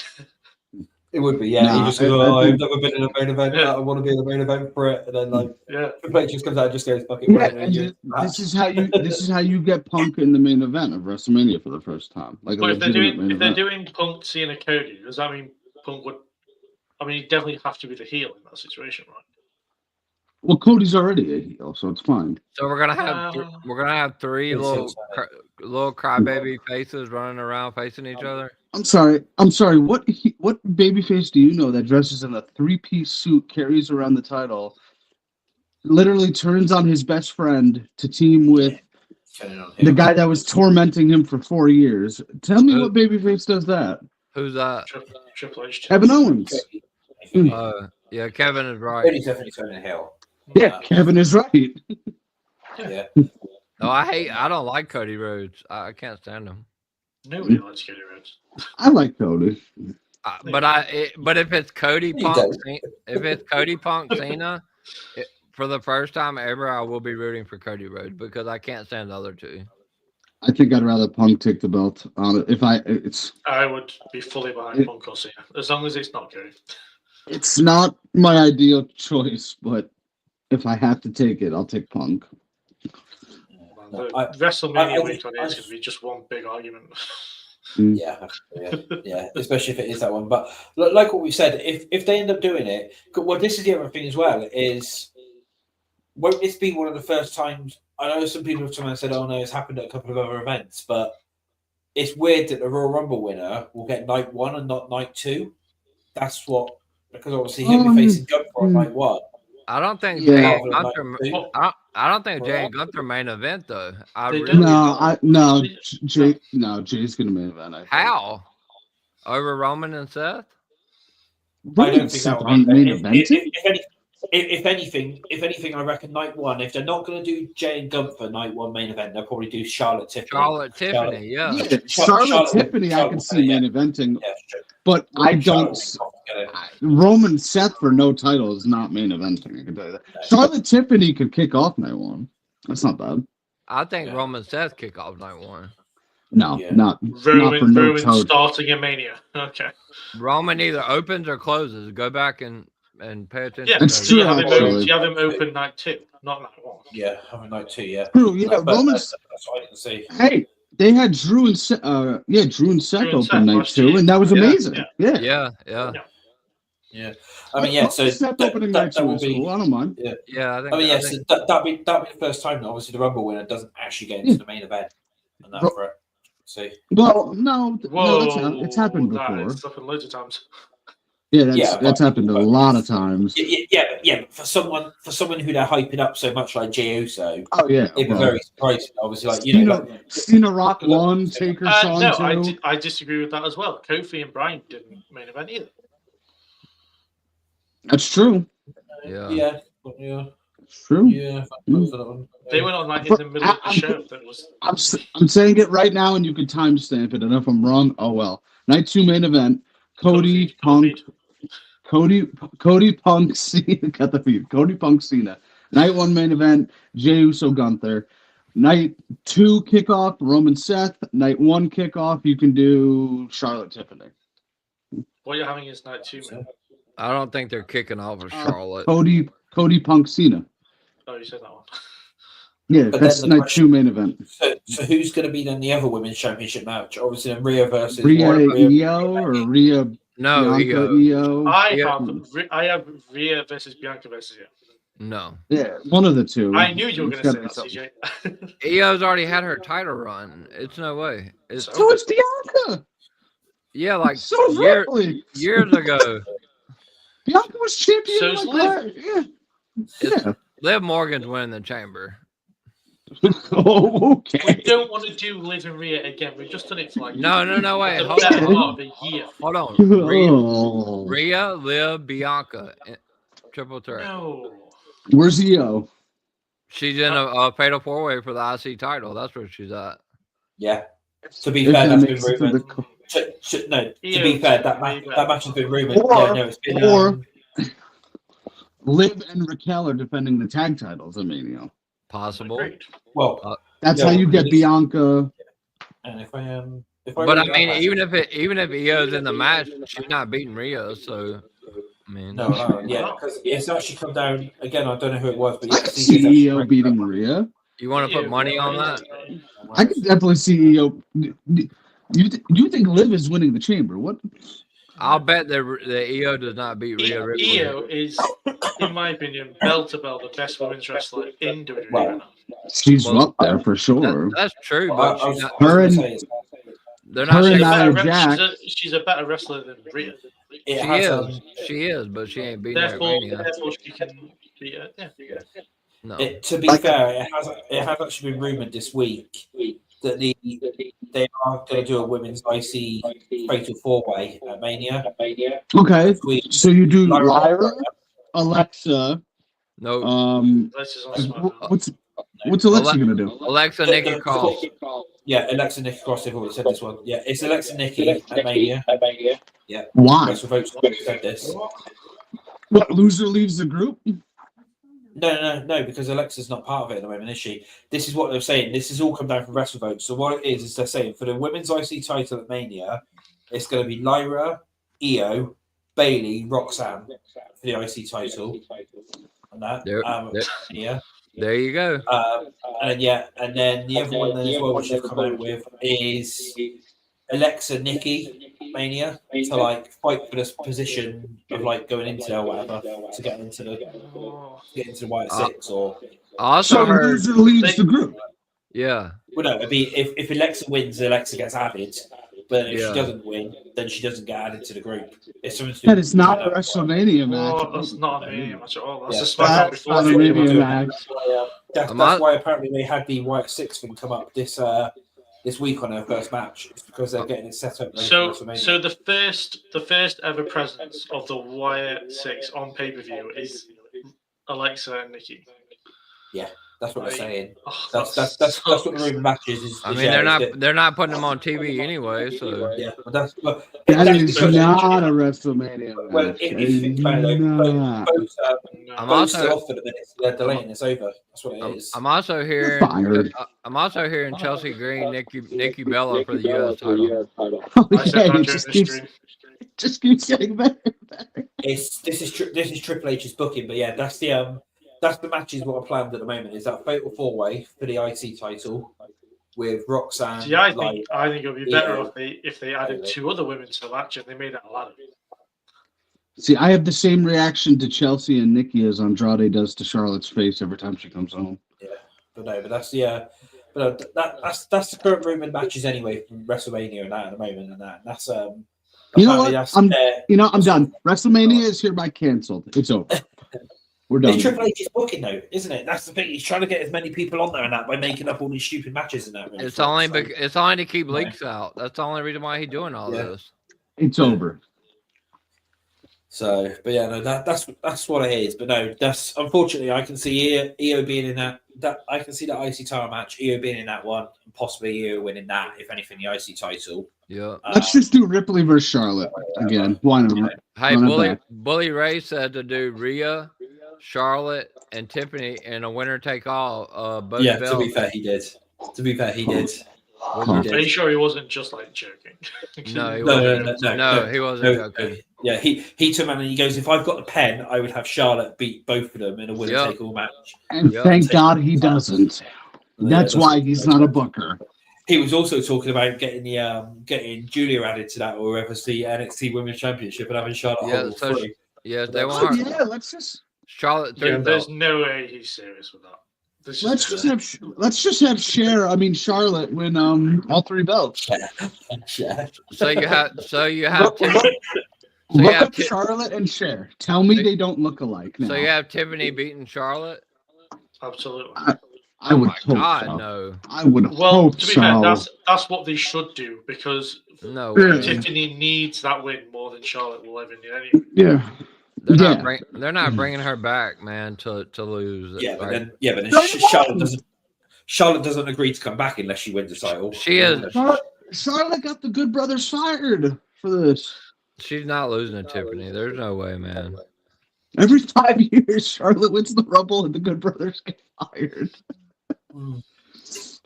Speaker 1: It would be, yeah.
Speaker 2: Nah,
Speaker 1: He just goes,
Speaker 2: I
Speaker 1: I've
Speaker 2: think-
Speaker 1: never been in a main event.
Speaker 4: Yeah.
Speaker 1: I want to be in the main event for it. And then, like,
Speaker 4: Yeah.
Speaker 1: Triple H just comes out and just goes, fuck it.
Speaker 2: Yeah,
Speaker 1: whatever,
Speaker 2: and
Speaker 1: you-
Speaker 2: this is how you get Punk in the main event of WrestleMania for the first time, like
Speaker 4: But
Speaker 2: a
Speaker 4: if they're
Speaker 2: legitimate
Speaker 4: doing
Speaker 2: main event.
Speaker 4: doing Punk Cena Cody, does that mean Punk would? I mean, he'd definitely have to be the heel in that situation, right?
Speaker 2: Well, Cody's already a heel, so it's fine.
Speaker 3: So we're gonna have three
Speaker 1: It's
Speaker 3: little
Speaker 1: insane.
Speaker 3: little crybaby faces running around facing each other.
Speaker 2: I'm sorry. What babyface do you know that dresses in a 3-piece suit, carries around the title, literally turns on his best friend to team with
Speaker 1: Turning on
Speaker 2: the
Speaker 1: him.
Speaker 2: guy that was tormenting him for 4 years? Tell me what babyface does that.
Speaker 3: Who's that?
Speaker 4: Triple H.
Speaker 2: Kevin Owens.
Speaker 3: Yeah, Kevin is right.
Speaker 1: Cody's definitely turning heel.
Speaker 2: Yeah, Kevin is right.
Speaker 1: Yeah.
Speaker 3: No, I don't like Cody Rhodes. I can't stand him.
Speaker 4: Nobody likes Cody Rhodes.
Speaker 2: I like Cody.
Speaker 3: But if it's Cody
Speaker 1: You
Speaker 3: Punk,
Speaker 1: don't.
Speaker 3: if it's Cody Punk Cena, for the first time ever, I will be rooting for Cody Rhodes because I can't stand the other two.
Speaker 2: I think I'd rather Punk take the belt on it.
Speaker 4: I would be fully behind Punk or Cena, as long as it's not Cody.
Speaker 2: It's not my ideal choice, but if I have to take it, I'll take Punk.
Speaker 4: The
Speaker 1: I-
Speaker 4: WrestleMania
Speaker 1: I-
Speaker 4: week on it is going to be just one big argument.
Speaker 1: Yeah, especially if it is that one. But like what we said, if they end up doing it, well, this is the other thing as well. Is won't this be one of the first times? I know some people have come and said, "Oh no, it's happened at a couple of other events," but it's weird that the Royal Rumble winner will get night 1 and not night 2. That's what, because obviously he'll be facing Gunther on night 1.
Speaker 3: I don't think
Speaker 2: Yeah.
Speaker 3: Jay
Speaker 1: Rather
Speaker 3: and
Speaker 1: than
Speaker 3: Gunther.
Speaker 1: night 2.
Speaker 3: I don't think Jay and Gunther main event though.
Speaker 4: They
Speaker 3: Really
Speaker 4: don't.
Speaker 2: Jay's gonna main event. I think.
Speaker 3: How over Roman and Seth?
Speaker 1: I don't think that will
Speaker 2: on
Speaker 1: be
Speaker 2: main
Speaker 1: if,
Speaker 2: eventing.
Speaker 1: if anything, I reckon night 1. If they're not going to do Jay and Gunther night 1 main event, they'll probably do Charlotte Tiffany.
Speaker 3: Tiffany, yeah.
Speaker 2: Yeah, Charlotte Tiffany, I can see main eventing,
Speaker 1: Yeah, sure.
Speaker 2: but I don't.
Speaker 1: Charlotte,
Speaker 2: Roman Seth for no title is not main eventing. I can tell you that. Charlotte Tiffany could kick off night 1. That's not bad.
Speaker 3: I think
Speaker 1: Yeah.
Speaker 3: Roman Seth kick off night 1.
Speaker 2: No,
Speaker 1: Yeah.
Speaker 2: not for
Speaker 4: Roman
Speaker 2: no title.
Speaker 4: starting a Mania. Okay.
Speaker 3: Roman either opens or closes. Go back and pay attention.
Speaker 4: Yeah,
Speaker 3: to
Speaker 2: It's
Speaker 3: those.
Speaker 2: true,
Speaker 4: you have,
Speaker 2: actually.
Speaker 4: you have him open night 2, not night 1.
Speaker 1: Yeah, having night 2. Yeah,
Speaker 2: True, yeah.
Speaker 1: But
Speaker 2: Roman's.
Speaker 1: that's what I can see.
Speaker 2: Hey, they had Drew and Seth. Drew and Seth
Speaker 4: Drew and Seth
Speaker 2: open night
Speaker 4: last
Speaker 2: 2,
Speaker 4: year.
Speaker 2: and that was
Speaker 4: Yeah,
Speaker 2: amazing. Yeah.
Speaker 3: Yeah.
Speaker 1: Yeah, I mean, yeah. So
Speaker 2: Seth opening night 2
Speaker 1: will
Speaker 2: is
Speaker 1: be.
Speaker 2: cool. I don't mind.
Speaker 3: Yeah, I think.
Speaker 1: I mean,
Speaker 3: I
Speaker 1: yes,
Speaker 3: think-
Speaker 1: that'd be the first time that obviously the Rumble winner doesn't actually get into the main event, and that's for it. See,
Speaker 2: Well, no,
Speaker 4: Whoa,
Speaker 2: it's happened
Speaker 4: that
Speaker 2: before.
Speaker 4: has happened loads of times.
Speaker 2: Yeah,
Speaker 1: Yeah,
Speaker 2: that's happened a lot of times.
Speaker 1: yeah. But for someone who they're hyping up so much, like Jey Uso,
Speaker 2: Oh yeah,
Speaker 1: it'd be
Speaker 2: well,
Speaker 1: very surprising. Obviously, like
Speaker 2: Cena Rock won, Taker Shawn
Speaker 4: No,
Speaker 2: 2.
Speaker 4: I disagree with that as well. Kofi and Bryan didn't main event either.
Speaker 2: That's true.
Speaker 1: yeah.
Speaker 2: It's true.
Speaker 1: Yeah,
Speaker 4: They went on like in the middle of the show. That was
Speaker 2: I'm saying it right now, and you can timestamp it. And if I'm wrong, oh well. Night 2 main event: Cody Punk, Cena. Got the feed. Cody Punk Cena. Night 1 main event: Jey Uso Gunther. Night 2 kickoff: Roman Seth. Night 1 kickoff: you can do Charlotte Tiffany.
Speaker 4: What you're having is night 2, man.
Speaker 3: I don't think they're kicking off with Charlotte.
Speaker 2: Cody Punk Cena.
Speaker 4: Oh, you said that one.
Speaker 2: Yeah,
Speaker 1: But
Speaker 2: that's
Speaker 1: then the
Speaker 2: night
Speaker 1: question-
Speaker 2: 2 main event.
Speaker 1: So who's going to be then the other women's championship match? Obviously, then Rhea versus
Speaker 2: Rhea
Speaker 1: Rhea-
Speaker 2: Io or Rhea
Speaker 3: No,
Speaker 2: Bianca
Speaker 3: Io.
Speaker 2: Io.
Speaker 4: I
Speaker 3: Yeah.
Speaker 4: have Rhea versus Bianca versus you.
Speaker 3: No.
Speaker 2: Yeah, one of the two.
Speaker 4: I knew you were
Speaker 2: It's
Speaker 4: going to
Speaker 2: gotta
Speaker 4: say
Speaker 2: be
Speaker 4: that,
Speaker 2: something.
Speaker 4: CJ.
Speaker 3: Io's already had her title run. It's no way. It's
Speaker 2: So it's Bianca.
Speaker 3: yeah, like
Speaker 2: So is Ripley.
Speaker 3: years ago.
Speaker 2: Bianca was champion
Speaker 4: So is
Speaker 2: like
Speaker 4: Liv.
Speaker 2: that. Yeah.
Speaker 3: It's Liv Morgan's winning the chamber.
Speaker 2: Oh,
Speaker 4: We
Speaker 2: okay.
Speaker 4: don't want to do Liv and Rhea again. We've just done it for like
Speaker 3: No, wait,
Speaker 4: the
Speaker 3: hold
Speaker 4: better
Speaker 3: on.
Speaker 4: part of a year.
Speaker 3: Hold on.
Speaker 2: Oh.
Speaker 3: Rhea, Liv, Bianca, triple threat.
Speaker 4: No.
Speaker 2: Where's Io?
Speaker 3: She's in a fatal 4-way for the IC title. That's where she's at.
Speaker 1: Yeah. To be
Speaker 2: If
Speaker 1: fair,
Speaker 2: it
Speaker 1: that's been
Speaker 2: makes it to
Speaker 1: rumored.
Speaker 2: the
Speaker 1: No, to
Speaker 4: Io
Speaker 1: be fair,
Speaker 4: is
Speaker 1: that
Speaker 4: way
Speaker 1: match
Speaker 4: better.
Speaker 1: has been rumored.
Speaker 2: Or-
Speaker 1: Yeah, no, it's been.
Speaker 2: or- Liv and Raquel are defending the tag titles at Mania.
Speaker 3: Possible.
Speaker 4: Agreed.
Speaker 1: Well,
Speaker 2: That's
Speaker 1: Yeah,
Speaker 2: how you
Speaker 1: well,
Speaker 2: get
Speaker 1: it is-
Speaker 2: Bianca.
Speaker 1: and if I
Speaker 3: But I
Speaker 1: read
Speaker 3: mean,
Speaker 1: that
Speaker 3: even if Io's in the match, she's not beating Rhea. So, I mean,
Speaker 1: yeah, because it's actually come down again. I don't know who it was, but yeah,
Speaker 2: I could see Io beating Rhea.
Speaker 3: you want to put money on that?
Speaker 2: I could definitely see Io. You think Liv is winning the chamber? What?
Speaker 3: I'll bet that Io does not beat Rhea Ripley.
Speaker 4: Io is, in my opinion, bell to bell, the best women's wrestler in WWE
Speaker 1: Well,
Speaker 4: right now.
Speaker 2: She's
Speaker 3: Well,
Speaker 2: up there for sure.
Speaker 3: That's true,
Speaker 1: I
Speaker 3: but
Speaker 1: was
Speaker 3: she's not,
Speaker 2: Her
Speaker 1: gonna
Speaker 2: and-
Speaker 1: say
Speaker 3: they're
Speaker 2: her
Speaker 3: not.
Speaker 2: and
Speaker 4: She's a,
Speaker 2: Nia
Speaker 4: better,
Speaker 2: Jax.
Speaker 4: she's a better wrestler than Rhea.
Speaker 1: it
Speaker 3: She
Speaker 1: has,
Speaker 3: is. She is, but she ain't beating her at
Speaker 4: Therefore,
Speaker 3: Mania.
Speaker 4: she can be yeah.
Speaker 3: No.
Speaker 1: to be fair, it has actually been rumored this week that they are going to do a women's IC fatal 4-way at Mania.
Speaker 2: Okay, so you do
Speaker 1: Lyra.
Speaker 2: Lyra, Alexa.
Speaker 3: No.
Speaker 4: This is on SmackDown.
Speaker 2: What's Alexa gonna do?
Speaker 3: Alexa, Nikki Cross.
Speaker 1: Yeah, Alexa Nikki Cross. They've already said this one. Yeah, it's Alexa Nikki at Mania. Yeah,
Speaker 2: Why?
Speaker 1: Wrestle Votes already said this.
Speaker 2: What, loser leaves the group?
Speaker 1: No, because Alexa's not part of it at the moment, is she? This is what they're saying. This has all come down from WrestleVotes. So what it is they're saying for the women's IC title at Mania, it's going to be Lyra, Io, Bailey, Roxanne for the IC title. And that, yeah.
Speaker 3: There you go.
Speaker 1: And then the other one then as well, which they've come out with, is Alexa Nikki Mania to like fight for this position of like going into or whatever to get into the White Six or.
Speaker 3: I also
Speaker 2: So
Speaker 3: heard.
Speaker 2: loser leaves the group.
Speaker 3: Yeah.
Speaker 1: Well, no, it'd be if Alexa wins, Alexa gets added. But if
Speaker 3: Yeah.
Speaker 1: she doesn't win, then she doesn't get added to the group. It's something to do
Speaker 2: That
Speaker 1: with
Speaker 2: is not a
Speaker 1: that.
Speaker 2: WrestleMania match.
Speaker 4: Oh, that's not a Mania match at all. That's
Speaker 1: Yeah.
Speaker 4: a SmackDown
Speaker 2: That's
Speaker 4: before
Speaker 2: not a
Speaker 4: Mania.
Speaker 2: Mania match.
Speaker 1: That's why apparently they had the White Six thing come up this week on their first match. It's because they're getting it set up. Ready
Speaker 4: So
Speaker 1: for WrestleMania.
Speaker 4: the first ever presence of the Wyatt Six on pay per view is Alexa and Nikki.
Speaker 1: Yeah, that's what they're saying.
Speaker 4: Oh,
Speaker 1: That's what the rumor matches is.
Speaker 3: I mean, they're not putting them on TV anyway. So
Speaker 1: Yeah, but
Speaker 2: That
Speaker 1: that's
Speaker 2: is
Speaker 1: because-
Speaker 2: not a WrestleMania match.
Speaker 1: Well, if you think about it,
Speaker 2: Not.
Speaker 1: both
Speaker 3: I'm
Speaker 1: both
Speaker 3: also-
Speaker 1: still off for the minute. So they're delaying this over. That's what it is.
Speaker 3: I'm also hearing.
Speaker 2: Fired.
Speaker 3: I'm also hearing Chelsea Green, Nikki Bella for the U.S. title.
Speaker 4: I said
Speaker 2: Okay,
Speaker 4: that
Speaker 2: it
Speaker 4: during the
Speaker 2: just
Speaker 4: stream.
Speaker 2: keeps getting better.
Speaker 1: This is Triple H's booking, but yeah, that's the matches what are planned at the moment. Is that fatal 4-way for the IC title with Roxanne?
Speaker 4: See, I
Speaker 1: like,
Speaker 4: think it would be better
Speaker 1: Yeah.
Speaker 4: if they added two other women to the match and they made it a ladder.
Speaker 2: See, I have the same reaction to Chelsea and Nikki as Andrade does to Charlotte's face every time she comes home.
Speaker 1: but that's that's the current rumored matches anyway from WrestleMania and that at the moment, and that's
Speaker 2: You know what?
Speaker 1: that's
Speaker 2: I'm done. WrestleMania is hereby canceled. It's over. We're done.
Speaker 1: It's Triple H's booking though, isn't it? That's the thing. He's trying to get as many people on there and that by making up all these stupid matches and that. Really.
Speaker 3: It's only to keep leaks out. That's the only reason why he's doing all this.
Speaker 2: It's over.
Speaker 1: So, but yeah, no, that's what it is. But no, that's unfortunately I can see Io being in that. I can see that IC title match, Io being in that one, and possibly Io winning that. If anything, the IC title.
Speaker 3: Yeah.
Speaker 2: Let's just do Ripley versus Charlotte again. Why not?
Speaker 3: Hey,
Speaker 2: Run it back.
Speaker 3: Bully Ray said to do Rhea, Charlotte, and Tiffany in a winner take all. Both
Speaker 1: Yeah,
Speaker 3: belts.
Speaker 1: to be fair, he did.
Speaker 2: Huh.
Speaker 1: He
Speaker 4: Are you
Speaker 1: did.
Speaker 4: sure he wasn't just like joking?
Speaker 3: No, he
Speaker 1: No,
Speaker 3: No, he wasn't joking.
Speaker 1: Yeah, he took man and he goes, if I've got the pen, I would have Charlotte beat both of them in a winner
Speaker 3: Yep.
Speaker 1: take all match.
Speaker 2: And
Speaker 3: Yeah.
Speaker 2: thank God he doesn't. That's
Speaker 1: Yeah,
Speaker 2: why he's not a booker.
Speaker 1: He was also talking about getting Julia added to that, or whoever's the NXT Women's Championship, and having Charlotte
Speaker 3: Yeah,
Speaker 1: hold all
Speaker 3: so
Speaker 1: three.
Speaker 3: Yes, they
Speaker 2: Oh,
Speaker 3: want.
Speaker 2: yeah, let's just
Speaker 3: Charlotte 3
Speaker 4: Yeah,
Speaker 3: belt.
Speaker 4: there's no way he's serious with that.
Speaker 2: Let's just have Charlotte win all 3 belts.
Speaker 1: Yeah.
Speaker 3: So you have
Speaker 2: Look up Charlotte and Cher. Tell me they don't look alike now.
Speaker 3: So you have Tiffany beating Charlotte?
Speaker 4: Absolutely.
Speaker 2: I would hope
Speaker 3: God,
Speaker 2: so.
Speaker 3: no.
Speaker 2: I would
Speaker 4: Well,
Speaker 2: hope
Speaker 4: to be
Speaker 2: so.
Speaker 4: fair, that's what they should do because
Speaker 3: No way.
Speaker 4: Tiffany needs that win more than Charlotte will ever need anyway.
Speaker 2: Yeah.
Speaker 3: They're not bringing her back, man, to lose.
Speaker 1: Yeah, but
Speaker 3: right?
Speaker 1: then Charlotte doesn't agree to come back unless she wins the title.
Speaker 3: She is.
Speaker 2: Charlotte got the Good Brothers fired for this.
Speaker 3: She's not losing to Tiffany. There's no way, man.
Speaker 2: Every 5 years, Charlotte wins the Rumble and the Good Brothers get fired.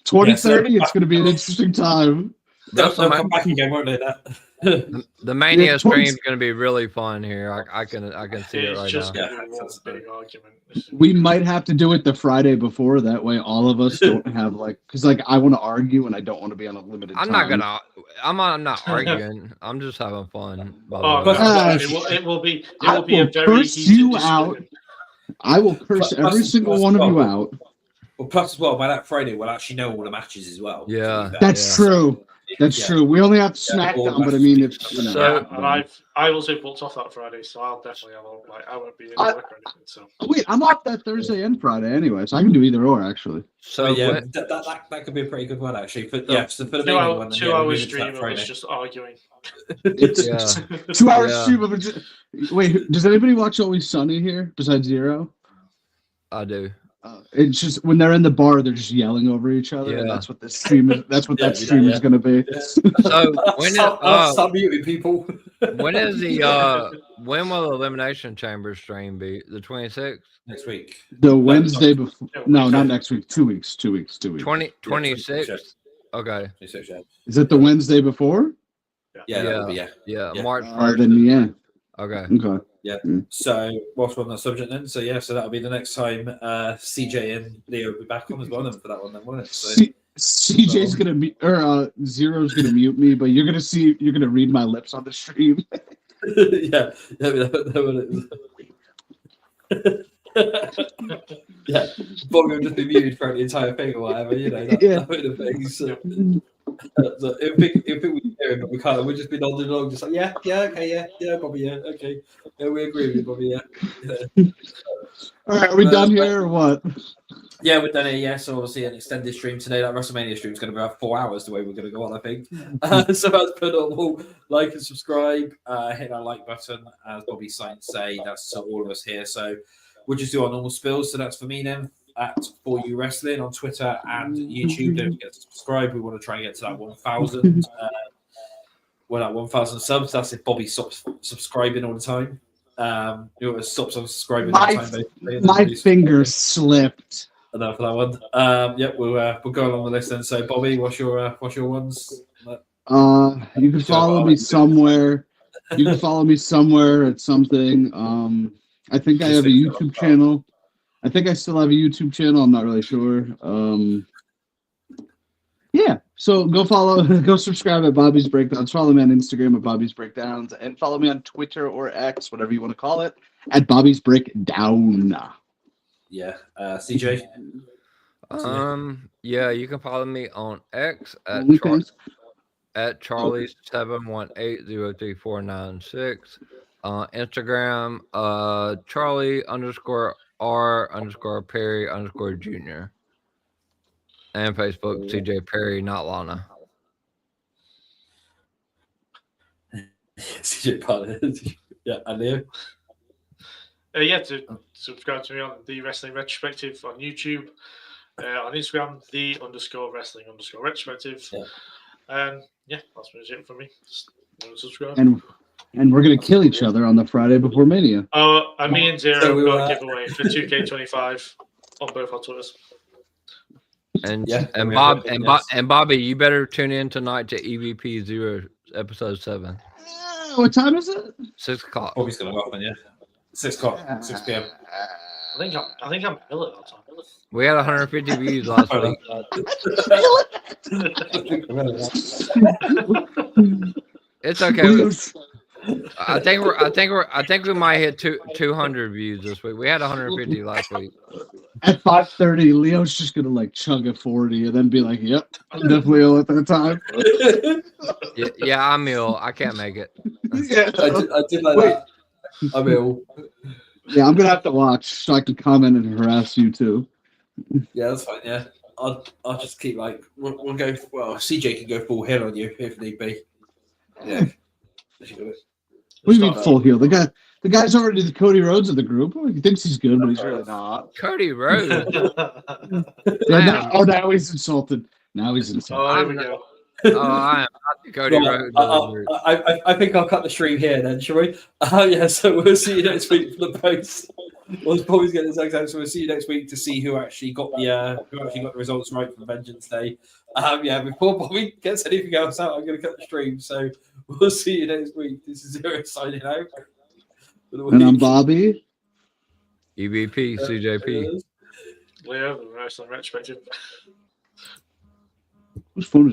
Speaker 2: 2030, it's going to be an interesting time.
Speaker 1: They'll come back again, won't they?
Speaker 3: The Mania stream is going to be really fun here. I can see it right
Speaker 4: It's just
Speaker 3: now.
Speaker 4: going to be one big argument.
Speaker 2: We might have to do it the Friday before. That way, all of us don't have because I want to argue and I don't want to be on a limited time.
Speaker 3: I'm not arguing. I'm just having fun.
Speaker 4: It will be a very
Speaker 2: curse
Speaker 4: heated
Speaker 2: you
Speaker 4: discussion.
Speaker 2: out. I will curse every single one of you out.
Speaker 1: Well, plus as well, by that Friday, we'll actually know all the matches as well.
Speaker 3: Yeah,
Speaker 2: that's true. That's true. We only have SmackDown, but I mean, if
Speaker 4: and I also booked off that Friday, so I'll definitely have I won't be in work or anything. So
Speaker 2: wait, I'm off that Thursday and Friday anyway, so I can do either or actually.
Speaker 1: So yeah, that could be a pretty good one actually. For the
Speaker 4: 2 hours stream of us just arguing.
Speaker 2: It's 2 hours stream of it. Wait, does anybody watch Always Sunny here besides Zero?
Speaker 3: I do.
Speaker 2: It's just when they're in the bar, they're just yelling over each other.
Speaker 3: Yeah.
Speaker 2: And that's what this stream is. That's what that stream is going to be.
Speaker 3: So when
Speaker 1: stop muting people.
Speaker 3: When is when will the Elimination Chamber stream be? The 26th?
Speaker 1: Next week.
Speaker 2: The Wednesday before. No, not next week. 2 weeks. 2 weeks. 2 weeks.
Speaker 3: 26th. Okay.
Speaker 2: Is it the Wednesday before?
Speaker 3: Yeah. March
Speaker 2: 1st. Then
Speaker 3: Okay.
Speaker 1: Yeah. So whilst we're on that subject then, so that'll be the next time CJ and Leo will be back on as well then for that one then, won't it? So,
Speaker 2: CJ's gonna mute or Zero's gonna mute me, but you're gonna read my lips on the stream.
Speaker 1: yeah. Yeah. Bobby will just be muted for the entire thing or whatever, that the thing. So, if we hear him, but we can't, we'll just be nodding along, just like, okay, Bobby, okay. Yeah, we agree with you, Bobby,
Speaker 2: All right, are we done here or what?
Speaker 1: Yeah, we're done here, So obviously an extended stream today. That WrestleMania stream is going to be about 4 hours the way we're going to go on, I think. So as per normal, like and subscribe, hit that like button, as Bobby's signs say, that's all of us here. So we'll just do our normal spills. So that's for me then. At For You Wrestling on Twitter and YouTube. Don't forget to subscribe. We want to try and get to that 1,000. At 1,000 subs. That's if Bobby stops subscribing all the time. Stops subscribing all the time. Basically.
Speaker 2: My finger slipped.
Speaker 1: Enough for that one. We'll go along the list then. So Bobby, what's your ones?
Speaker 2: You can follow me somewhere. You can follow me somewhere at something. I think I have a YouTube channel. I think I still have a YouTube channel. I'm not really sure. So go subscribe at Bobby's Breakdowns. Follow me on Instagram at Bobby's Breakdowns, and follow me on Twitter or X, whatever you want to call it, at Bobby's Breakdown.
Speaker 1: Yeah, CJ.
Speaker 3: You can follow me on X at Charlie718033496. Instagram, Charlie_R_Perry_Jr. And Facebook, CJ Perry, not Lana.
Speaker 1: CJ Potter. Yeah, and Leo.
Speaker 4: To subscribe to me on the Wrestling Retrospective on YouTube, on Instagram, _Wrestling_Retrospective. That's pretty it for me. Just subscribe.
Speaker 2: And we're gonna kill each other on the Friday before Mania.
Speaker 4: Oh, and me and Zero got a giveaway for 2K25 on both our Twitters.
Speaker 3: And Bobby, you better tune in tonight to EVP 0 episode 7.
Speaker 2: What time is it?
Speaker 3: 6 o'clock.
Speaker 1: Bobby's gonna go off, 6 o'clock, 6 p.m.
Speaker 4: I think I'm ill at that time.
Speaker 3: We had 150 views last week. It's okay. I think we might hit 200 views this week. We had 150 last week.
Speaker 2: At 5:30, Leo's just gonna like chug a 40 and then be like, "Yep, I'm definitely ill at that time."
Speaker 3: Yeah, I'm ill. I can't make it.
Speaker 2: Yeah,
Speaker 1: I did like that. I'm ill.
Speaker 2: yeah, I'm gonna have to watch so I can comment and harass you too.
Speaker 1: Yeah, that's fine. Yeah, I'll just keep like we'll go. Well, CJ can go full hill on you if need be. Yeah.
Speaker 2: What do you mean full heel? The guy's already the Cody Rhodes of the group. He thinks he's good, but he's really not.
Speaker 3: Cody Rhodes.
Speaker 2: Yeah, now he's insulted. Now he's insulted.
Speaker 4: Oh, here we go.
Speaker 3: I am not the Cody Rhodes.
Speaker 1: I think I'll cut the stream here then, shall we? Yeah, so we'll see you next week for the post. We'll probably get the exact time, so we'll see you next week to see who actually got the results right for Vengeance Day. Yeah, before Bobby gets anything else out, I'm going to cut the stream. So we'll see you next week. This is Zero signing out.
Speaker 2: And I'm Bobby.
Speaker 3: EVP, CJP.
Speaker 4: Leo, the wrestling retrospective.
Speaker 2: Whose phone is